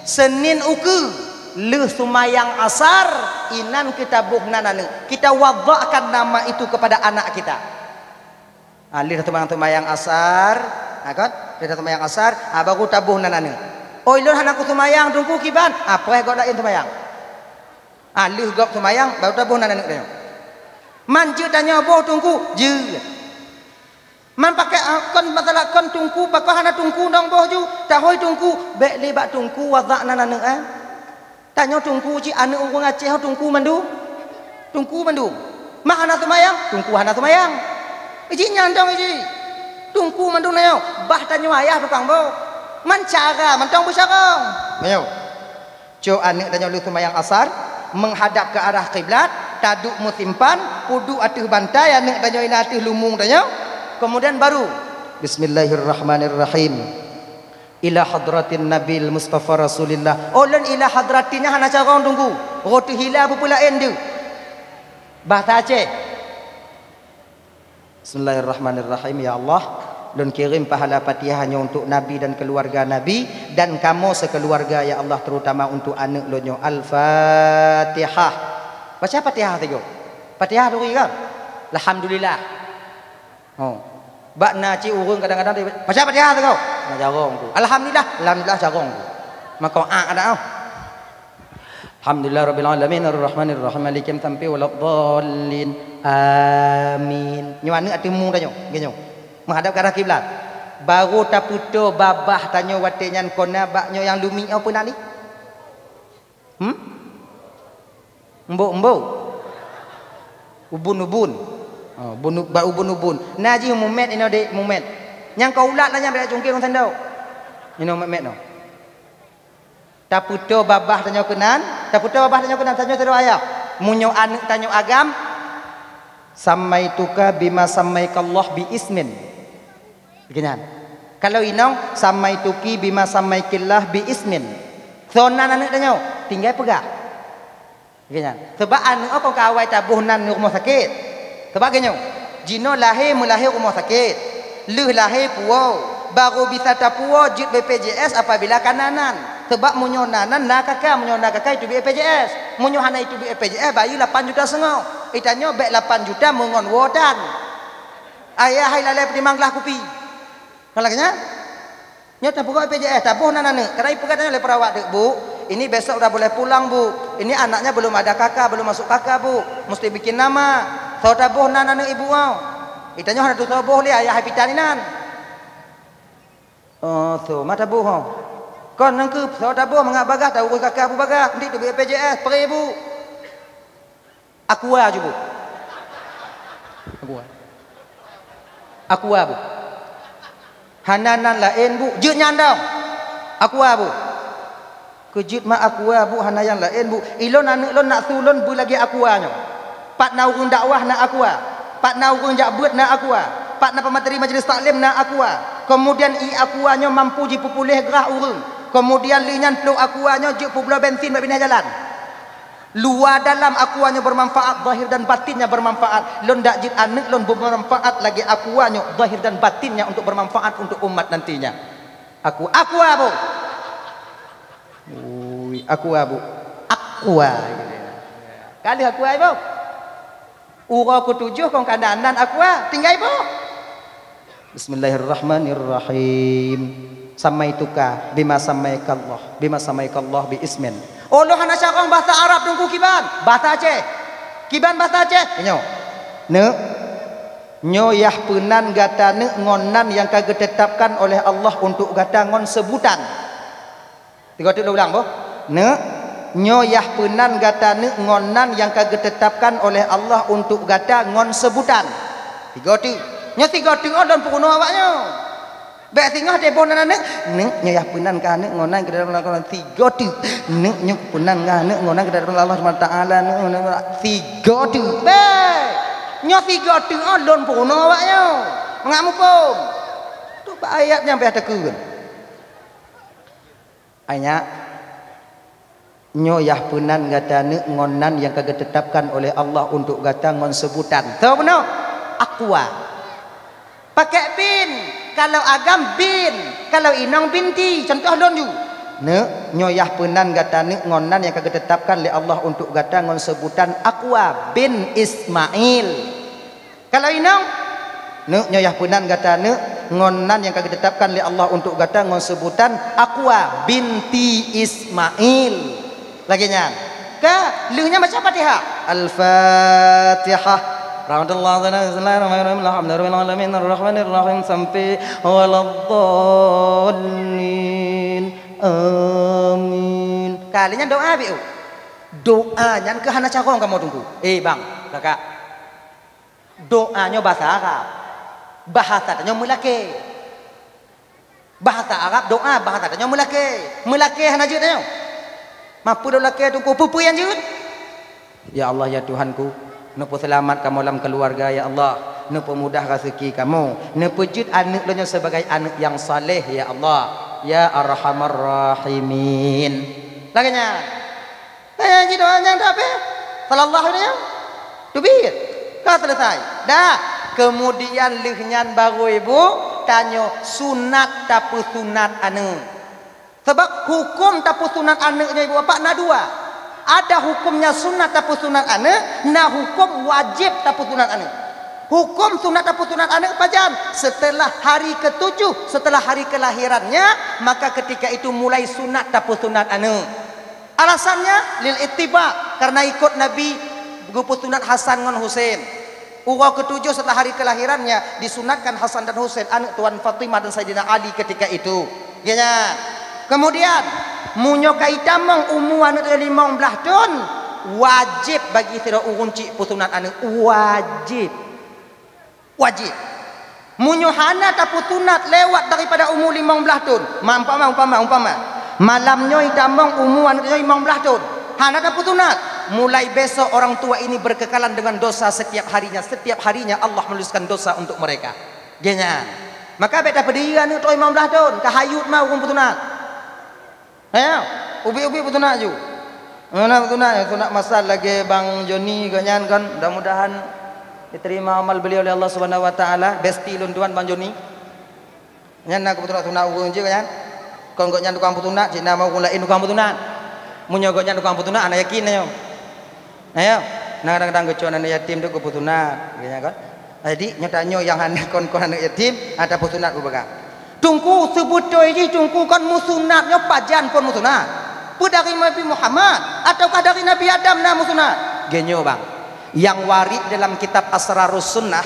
Senin uku. Le sumayang asar inan kita buhnan anu kita wadha'kan nama itu kepada anak kita. Alih tumayang asar kan dia semayang asar baru tabuh nanane oi lon hanaku semayang tungku kiban apa gok lain semayang lih gok semayang baru tabuh nanane dia man je tanya boh tungku je man pakai kon masalah kon tungku pakai hana tungku dong boh ju tak hoi tungku bek libat tungku wadak nanane tanya tungku ci anu urang Aceh tungku mandu mak hana semayang tungku hana semayang iji nyandong iji tungku mandu nayo bah tanya ayah tukang bo man cara mentong bersarang ayo co anak tanya lu semayang asar menghadap ke arah kiblat taduk musimpan pudu atuh bantai anak tanya ina atuh lumung tanya kemudian baru bismillahirrahmanirrahim ila hadratin nabil mustafa rasulillah ulun ila hadratinya hana cara tunggu rotu hila pula endu bahasa Aceh Bismillahirrahmanirrahim. Ya Allah, lun kirim pahala Fatihah hanya untuk Nabi dan keluarga Nabi dan kamu sekeluarga ya Allah, terutama untuk anak lunyo. Al-Fatihah. Baca Fatihah tiga. Fatihah dulu kan? Alhamdulillah. Oh. Bak naci urang kadang-kadang baca Fatihah tiga. Nah jarong tu. Alhamdulillah jarong tu. Maka ada Alhamdulillah rabbil alamin arrahmanir rahim malikim tampi waladdallin amin. Nyo anu atimu tanyo genyo menghadap ke arah kiblat baru taputo babah tanyo watenyan kona baknyo yang lumi apa nani embo ubun ubun naji mumet ino de mumet yang kau ulat lah yang dak cungkir kon sandau ino mumet no taputo babah tanyo kenan tanyo teru ayah munyo anak tanyo agam samaituka bima samaikallah bi ismin beginian kalau inong samaituki bima samaikillah bi ismin sonan anak tanyo tinggal pegah beginian sebab anak kau kawai tabuh nan rumah sakit sebab genyo jino lahir mulahir rumah sakit leuh lahir puau baru bisa tapuo jut BPJS apabila kananan sebab munyo nanan na kakak itu BPJS munyo hana itu BPJS bayi 8 juta sengau itanyo bek 8 juta mengon wodan ayah hai lalai penimanglah kupi kalaknya nyo tapuo BPJS tapuh nanan karena ibu katanya oleh perawat dek bu ini besok udah boleh pulang bu ini anaknya belum ada kakak belum masuk kakak bu mesti bikin nama so tabuh nanan ibu mau itanyo hana tu tabuh li ayah hai pitaninan oh so mata bu ho kon nangku saudara tabuh mengak bagah tahu kakak abu bagah ndik tu BPJS peri bu aqua je bu aqua bu hananan lain bu je nyandang aqua bu kejut mak aqua bu hana yang lain bu ilon anak lon nak sulon bu lagi aqua nyo pat na urang dakwah nak aqua pat na urang jabut nak aqua pat na pemateri majlis taklim nak aqua kemudian aqua nyo mampu ji pupulih gerah urang kemudian linyan peluk akuanyo juk pula bensin bak pindah jalan luar dalam akuanyo bermanfaat zahir dan batinnya bermanfaat lon dak jit anak lon bermanfaat lagi akuanyo zahir dan batinnya untuk bermanfaat untuk umat nantinya aku abu kali aku ibu ura ketujuh kong kandanan aku tinggal ibu Bismillahirrahmanirrahim samaituka bima samaikallah bi ismin Allah hana syarang bahasa Arab tunggu kiban bahasa Aceh kiban bahasa Aceh nyo yah penan gata ngonan yang kagak tetapkan oleh Allah untuk gata ngon sebutan tiga ulang boh nyo yah penan gata ngonan yang kagak tetapkan oleh Allah untuk gata ngon sebutan tiga dan puno awaknya bek tingah telepon anak nyayah punan ka anak ngonan ke dalam Allah tiga tu nyuk punan ka anak ngonan ke dalam Allah Subhanahu taala tiga tu bek nyo tiga tu don puno awaknya ngamu pom tu ayat nyampe ada keun ayat nyo yah punan gata anak ngonan yang kagak tetapkan oleh Allah untuk gata ngon sebutan tahu benar aqua pakai bin kalau agam bin kalau inang binti contoh don ju nyoyah penan gata ngonan yang kagak tetapkan oleh Allah untuk gata ngon sebutan aqua bin Ismail kalau inang nyoyah penan gata ngonan yang kagak ditetapkan oleh Allah untuk gata ngon sebutan Aqwa binti Ismail lagi nya ka leuhnya macam Fatihah Al-Fatihah Bismillahirrahmanirrahim sampai waladdallin amin kalinya doa biu doa nyan ke hana cakong kamu tunggu bang kakak doanya bahasa Arab bahasanya mulake bahasa Arab doa bahasanya mulake hana jeut nya mampu do lake tunggu pupu yang jeut ya Allah ya Tuhanku nupu selamat kamu dalam keluarga ya Allah nupu mudah rezeki kamu nupu jut anak lo sebagai anak yang saleh ya Allah ya Arhamar Rahimin lagi nya jadi doanya apa sallallahu alaihi tubit kau selesai dah kemudian leuhnyan baru ibu tanya sunat tapu sunat anu sebab hukum tapu sunat anaknya ibu bapak na dua ada hukumnya sunat tapu sunat anak nah hukum wajib tapu sunat anak hukum sunat tapu sunat anak pajan setelah hari ke-7 setelah hari kelahirannya maka ketika itu mulai sunat tapu sunat anak alasannya lil ittiba karena ikut Nabi gupu sunat Hasan ngan Husain urau ke-7 setelah hari kelahirannya disunatkan Hasan dan Husain anak Tuan Fatimah dan Sayyidina Ali ketika itu ya kemudian munyo kaitamong umuan 15 tahun wajib bagi sira urunci pusunat anak wajib munyo hana taputunat lewat daripada umur 15 tahun umpama malamnya itamong umuan 15 tahun hana taputunat mulai besok orang tua ini berkekalan dengan dosa setiap harinya Allah menuliskan dosa untuk mereka genya maka beda pediran itu 15 tahun kahayut mau putunat ayo ubi putunat ju mana putunat sunat masal lagi Bang Joni ganyan kan mudah-mudahan diterima amal beliau oleh Allah Subhanahu wa taala besti lunduan Bang Joni nyan nak putunat sunat ugung je ganyan kon gok nyan tukang putunat cina mau lain tukang putunat munyo gok nyan tukang putunat ana yakin ayo ayo kadang-kadang gecuan anak yatim tu keputunat gitu kan jadi nyotanyo yang anak kon anak yatim ada putunat ubaga tungku sebutoi ji tungku kan musunatnya pajan pun musunat pu dari Nabi Muhammad ataukah dari Nabi Adam na musunat genyo bang yang warid dalam kitab Asrarus Sunnah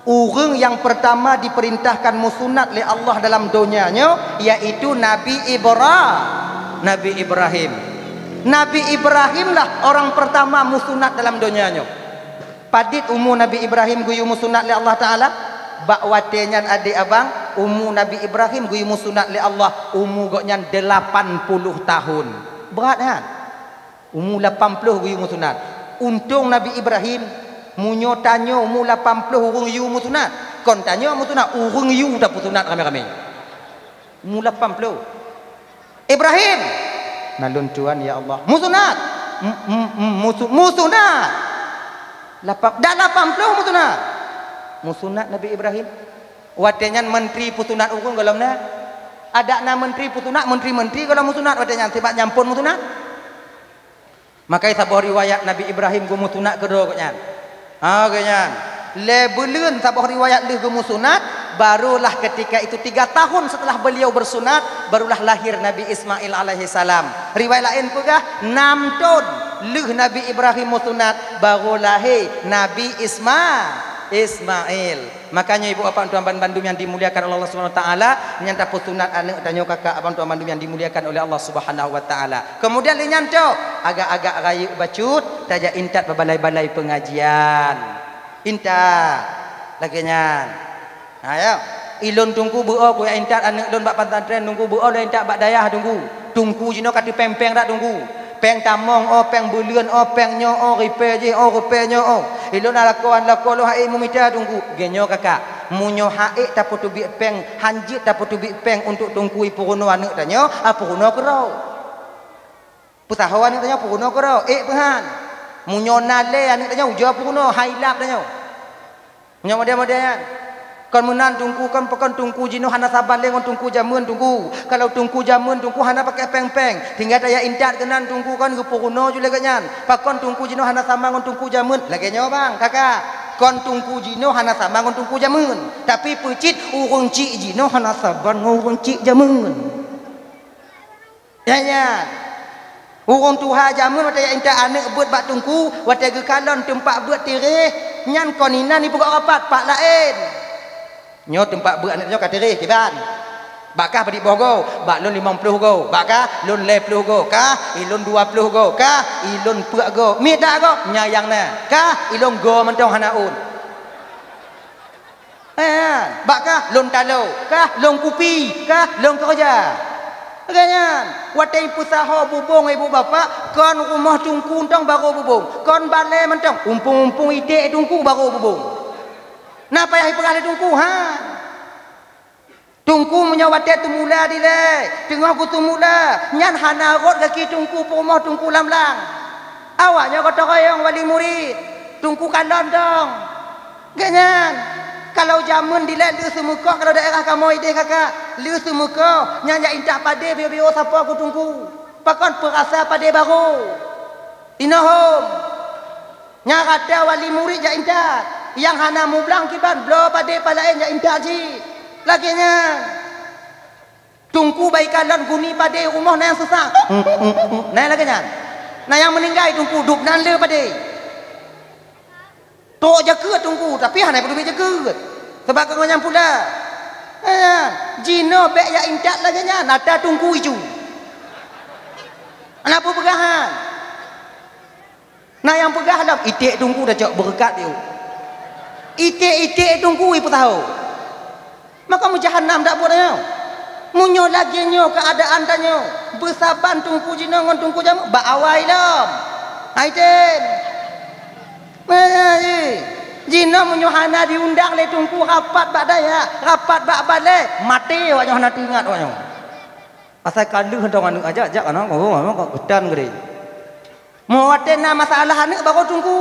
urang yang pertama diperintahkan musunat oleh Allah dalam dunianya yaitu Nabi Ibrahim Nabi Ibrahim lah orang pertama musunat dalam dunianya padit umur Nabi Ibrahim guyu musunat oleh Allah Ta'ala bakwatenyan adik abang umur Nabi Ibrahim guyu musunat oleh Allah umur goknyan 80 tahun berat kan umur 80 guyu musunat untung Nabi Ibrahim munyo tanyo umur 80 urung yu musunat kon tanyo musunat urung yu dah putunat kami umur 80 Ibrahim nalun tuan ya Allah musunat dah 80 musunat Nabi Ibrahim watenyan menteri putunat urung galamna ada na menteri putunat menteri kalau musunat watenyan sebab nyampun musunat maka sabah riwayat Nabi Ibrahim go musunat kedua kenyan kenyan lebelun sabah riwayat leh go musunat barulah ketika itu 3 tahun setelah beliau bersunat barulah lahir Nabi Ismail alaihi salam riwayat lain pegah 6 tahun leh Nabi Ibrahim musunat baru lahir Nabi Ismail makanya ibu bapak tuan bandum yang dimuliakan oleh Allah Subhanahu wa taala nyanta putunat anak tanyo kakak abang tuan bandum yang dimuliakan oleh Allah Subhanahu wa taala kemudian nyanto agak-agak rayu bacut taja intat balai-balai pengajian intat lagi nyan ayo ilun tunggu buo ku intat anak lun bak pantantren tunggu buo dah intat bak dayah tunggu jino kati pempeng dak tunggu peng tamong peng bulian peng nyo ripe je ripe nyo ilun alakuan lakolo hai mumita tunggu genyo kakak munyo haik tapu tubi peng hanjit tapu tubi peng untuk tunggu ipuruno anak tanyo apuruno kerau putahawan tanyo puruno kerau penhan munyo nale anak tanyo ujo puruno hailap tanyo munyo model-modelan kan menan tungku kan pekan tungku jino hana sabar lengon tungku jamun tungku kalau tungku jamun tungku hana pakai peng-peng tinggal daya indat kenan tungku kan gepuruno jule ganyan pakon tungku jino hana sama ngon tungku jamun lagi nyo bang kakak kon tungku jino hana sama kon tungku jamun tapi pecit urung cik jino hana saban urung cik jamun ya urung tuha jamun wata yang inta anak buat bak tungku wata ge kalon tempat buat tireh nyan konina ni pokok rapat pak lain nyo tempat buat anak nyo ka tireh kiban bakah pada bogo bak lon 50 go bakah lon 50 go kah ilon 20 go kah ilon puak go mi dak go nyayang na kah ilon go mentong hanaun bakah lon talo kah lon kupi kah lon kerja ganyan watai pusaho bubung ibu bapa kon rumah tungku tong baru bubung kon balai mentong umpung-umpung ide tungku baru bubung napa yang perah tungku ha tungku menyawate tu mula dile tengah ku tu mula nyan hana rot kaki tungku rumah tungku lamlang awaknya kata royong wali murid tungku kalon dong ganyan kalau jamun dile lu semuka kalau daerah kamu ide kakak lu semuka nyan ya intah pade bio-bio siapa ku tungku pakon perasa pade baru inohom nya kata wali murid ya intah yang hana mublang kiban blo pade palain ya intah ji laginya tungku baik kalon guni pada rumah na yang susah nah laginya nah yang meninggal tungku duk nan le pada tok jaga tungku tapi hanai perlu jaga sebab kau nyam pula jino bek ya intak laginya nada tungku hijau kenapa pegahan nah yang pegah dalam itik tungku dah cok berkat dia itik tungku ibu tahu maka mu jahannam dak buatnya munyo lagi nyo keadaan tanyo bersaban tungku jino ngon tungku jam ba awai lam aiten jino munyo hana diundang le tungku rapat bak daya rapat bak bale mati wanyo hana tingat wanyo asal kandu hendong anu aja ana kok gedan gede mau atena masalah anu baru tungku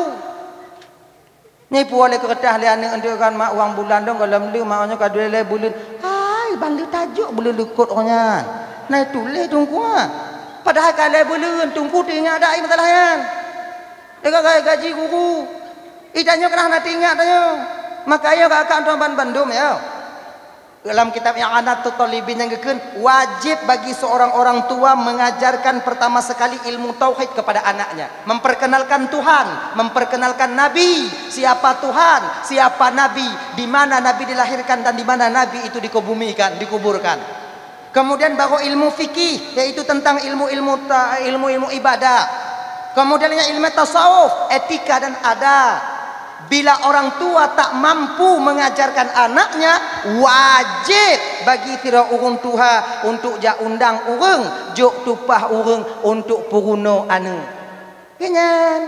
ni puale keredah le anak dia kan mak uang bulan dong kalau lu maknya kadule le bulan hai bandu tajuk bulan lekut orangnya nai tulis tungku padahal kalau bulan tungku tinggal ada masalahnya dia gaji guru idanya kena nak tinggal tanya makanya kakak tuan bandum ya dalam kitab yang anak talibin yang gekun wajib bagi seorang orang tua mengajarkan pertama sekali ilmu tauhid kepada anaknya memperkenalkan Tuhan memperkenalkan Nabi siapa Tuhan siapa Nabi di mana Nabi dilahirkan dan di mana Nabi itu dikubumikan dikuburkan kemudian baru ilmu fikih yaitu tentang ilmu ibadah kemudian ilmu tasawuf etika dan adab. Bila orang tua tak mampu mengajarkan anaknya, wajib bagi tira urung tuha untuk ja undang urung, jok tupah urung untuk puruno anu. Kenyan.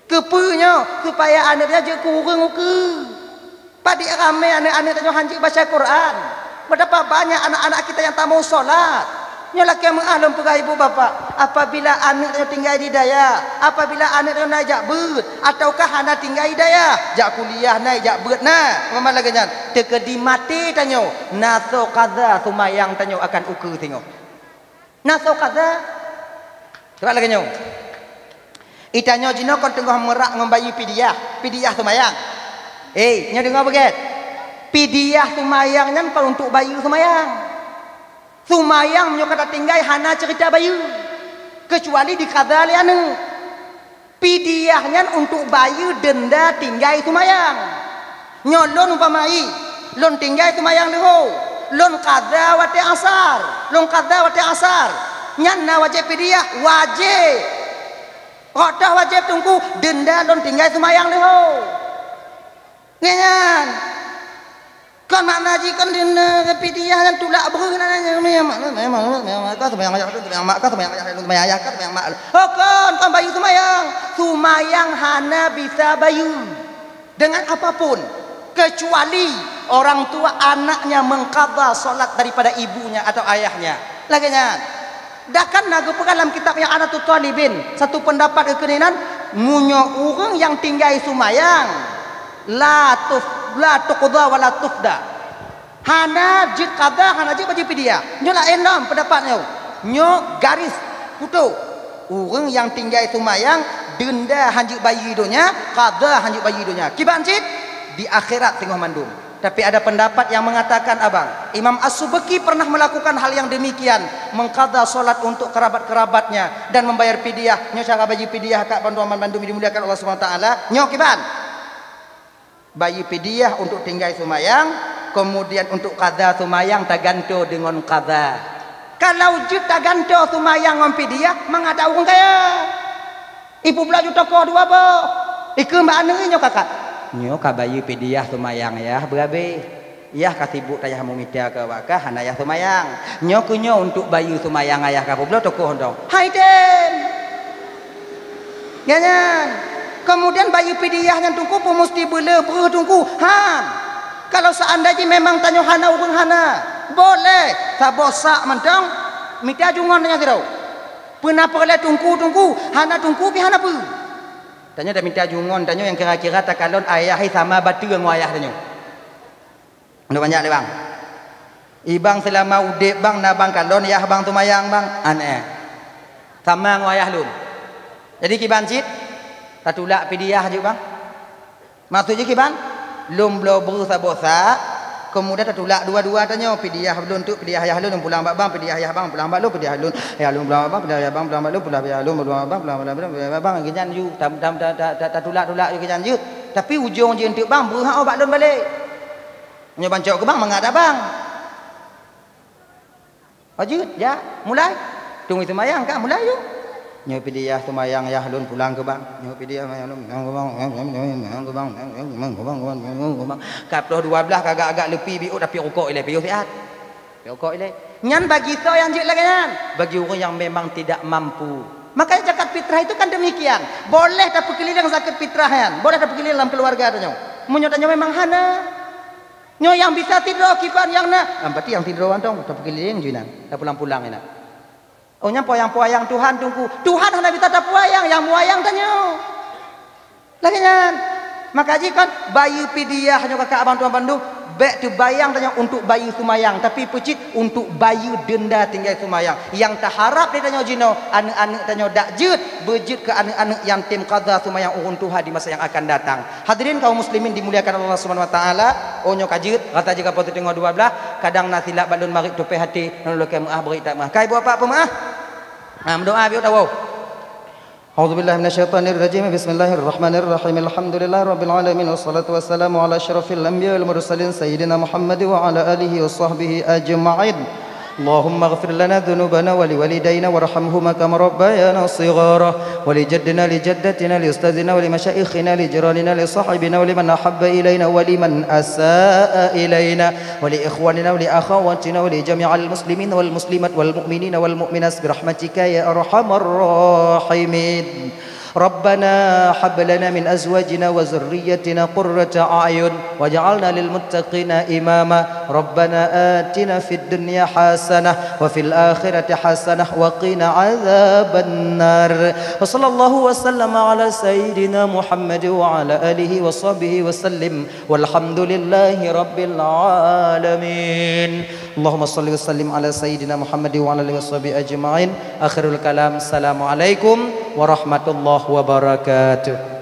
Kepunya supaya anaknya je kurung ke. Padi ramai anak-anak tanya hanji baca Quran. Berapa banyak anak-anak kita yang tak mau solat. Nyalak yang mengahlum pegah ibu bapa apabila anak tinggal di daya apabila anak naik jak ber ataukah anak tinggal di daya jak kuliah naik jak ber nah mama lagi nyan tekedi mati tanyo naso kaza sumayang tanyo akan ukur tengok naso kaza sebab lagi nyo itanyo jino kon tengah merak ngembayi pidiah sumayang nyo dengar beget pidiah sumayang nyan kalau untuk bayi sumayang sumayang menyo kata tinggal hana cerita bayu kecuali di kadali anu pidiahnya untuk bayu denda tinggal sumayang nyolon umpamai lon tinggal sumayang leho lon kada wate asar nyanna wajib pidiah wajib rodah wajib tunggu denda lon tinggal sumayang leho ngenyan kan makna jikan dina pidiah kan tulak beru nanya memang kau sembahyang mak kau sembahyang ayah kau sembahyang mak kan bayu sumayang hana bisa bayu dengan apapun kecuali orang tua anaknya mengqadha solat daripada ibunya atau ayahnya laginya dah kan nagu dalam kitab yang anak talibin satu pendapat kekeninan munyo urang yang tinggal sumayang la tuqda wa la tufda hana jid qada hana jid bagi pidia nyo la enam pendapatnya nyo garis putu urang yang tinggal sumayang denda hanjuk bayi dunia, qada hanjuk bayi dunia. Kiban cit di akhirat tengok mandum. Tapi ada pendapat yang mengatakan abang, Imam As-Subki pernah melakukan hal yang demikian, mengqada solat untuk kerabat-kerabatnya dan membayar fidyah. Nyo cara bagi fidyah kat bantuan bandum dimuliakan Allah Subhanahu wa taala. Nyo kiban? Bayi fidyah untuk tinggal sumayang, kemudian untuk qada sumayang taganto dengan qada. Kalau jut taganto sumayang ngom fidyah, mangada urang kaya. Ibu belaju toko dua apa? Iku mbak ane nyo kakak. Nyo ka bayi fidyah sumayang ya berabe. Ya kasih ibu tayah mumita ke wakah hanayah sumayang. Nyo kunyo untuk bayi sumayang ayah ka pula toko ndong. Hai den. Ganyan. Kemudian bayi fidyah yang tungku pun mesti bela tungku. Han. Kalau seandainya memang tanya hana urang hana, boleh. Sabosak mentang mita jungon nya kirau. Pernah perle tungku hana tungku pi hana pu. Tanya dah minta jungon, tanya yang kira-kira takalon ayah sama batu dengan ayah tanya. Ada banyak le bang. Ibang selama udek bang na bang kalon ya bang tumayang bang aneh. Sama dengan ayah lun. Jadi kiban cit tatulak fidyah je bang. Maksudnya kiban lum blo berusaha kemudian tertulak dua-dua tanya fidyah belum untuk fidyah ayah lun pulang bang fidyah ayah bang pulang bak lu fidyah lun ayah lun pulang bang fidyah ayah bang pulang bak lu pulang ayah lun pulang bang pulang bang genjan you tam tulak you genjan you tapi ujung je untuk bang berhak bak lun balik nya bancok ke bang mangada bang wajib ya mulai tunggu semayang kak mulai you nyo fidyah semayang ayah lun pulang ke bang nyo fidyah ayah lun ke bang kaploh 12 agak-agak lepi biu tapi rokok ile biu sihat rokok ile nyan bagi so yang jik lagi nyan bagi orang yang memang tidak mampu makanya zakat fitrah itu kan demikian boleh tapi keliling zakat fitrah yan boleh tapi keliling dalam keluarga tanya munyo tanya memang hana nyo yang bisa tidur kiban yang na berarti yang tidur antong tapi keliling jinan dah pulang-pulang ina oh nyampo yang puayang Tuhan tunggu Tuhan hanya bisa tak puayang yang muayang tanya lagi nyan maka jika bayi fidyah hanya kakak abang tuan Bandung baik tu bayang tanya untuk bayi sumayang tapi pecit untuk bayi denda tinggal sumayang yang tak harap dia tanya jino anak-anak tanya dak jut berjut ke anak-anak yang tim qada sumayang urun Tuhan di masa yang akan datang. Hadirin kaum muslimin dimuliakan Allah Subhanahu wa taala onyo kajut kata jika potong tengok 12 kadang nasilak balun marik tupe hati nulukai maah beri tak maah kai buat apa maah doa biar tahu. A'udzu billahi minasyaitonir rajim. Bismillahirrahmanirrahim. Alhamdulillahirabbil alamin wassalatu wassalamu ala asyrafil anbiya'i wal mursalin sayyidina Muhammad wa ala alihi washabbihi ajma'in. Allahumma ighfir lana dhunubana wa liwalidayna warhamhuma kama rabbayana shighara wa li jaddina li jaddatina li ustadzina wa li masyayikhina li jiranina li sahibina wa liman ahabba ilayna wa liman asaa ilayna wa li ikhwanina wa li akhawatina wa li jami'il muslimin wal muslimat wal mu'minina wal mu'minat bi rahmatika ya arhamar rahimin. ربنا هب لنا من أزواجنا وذريتنا قرة أعين واجعلنا للمتقين إماما ربنا آتنا في الدنيا حسنة وفي الآخرة حسنة وقنا عذاب النار وصلى الله وسلم على سيدنا محمد وعلى آله وصحبه وسلم والحمد لله رب العالمين اللهم صل وسلم على سيدنا محمد وعلى آله وصحبه أجمعين آخر الكلام السلام عليكم warahmatullahi wabarakatuh.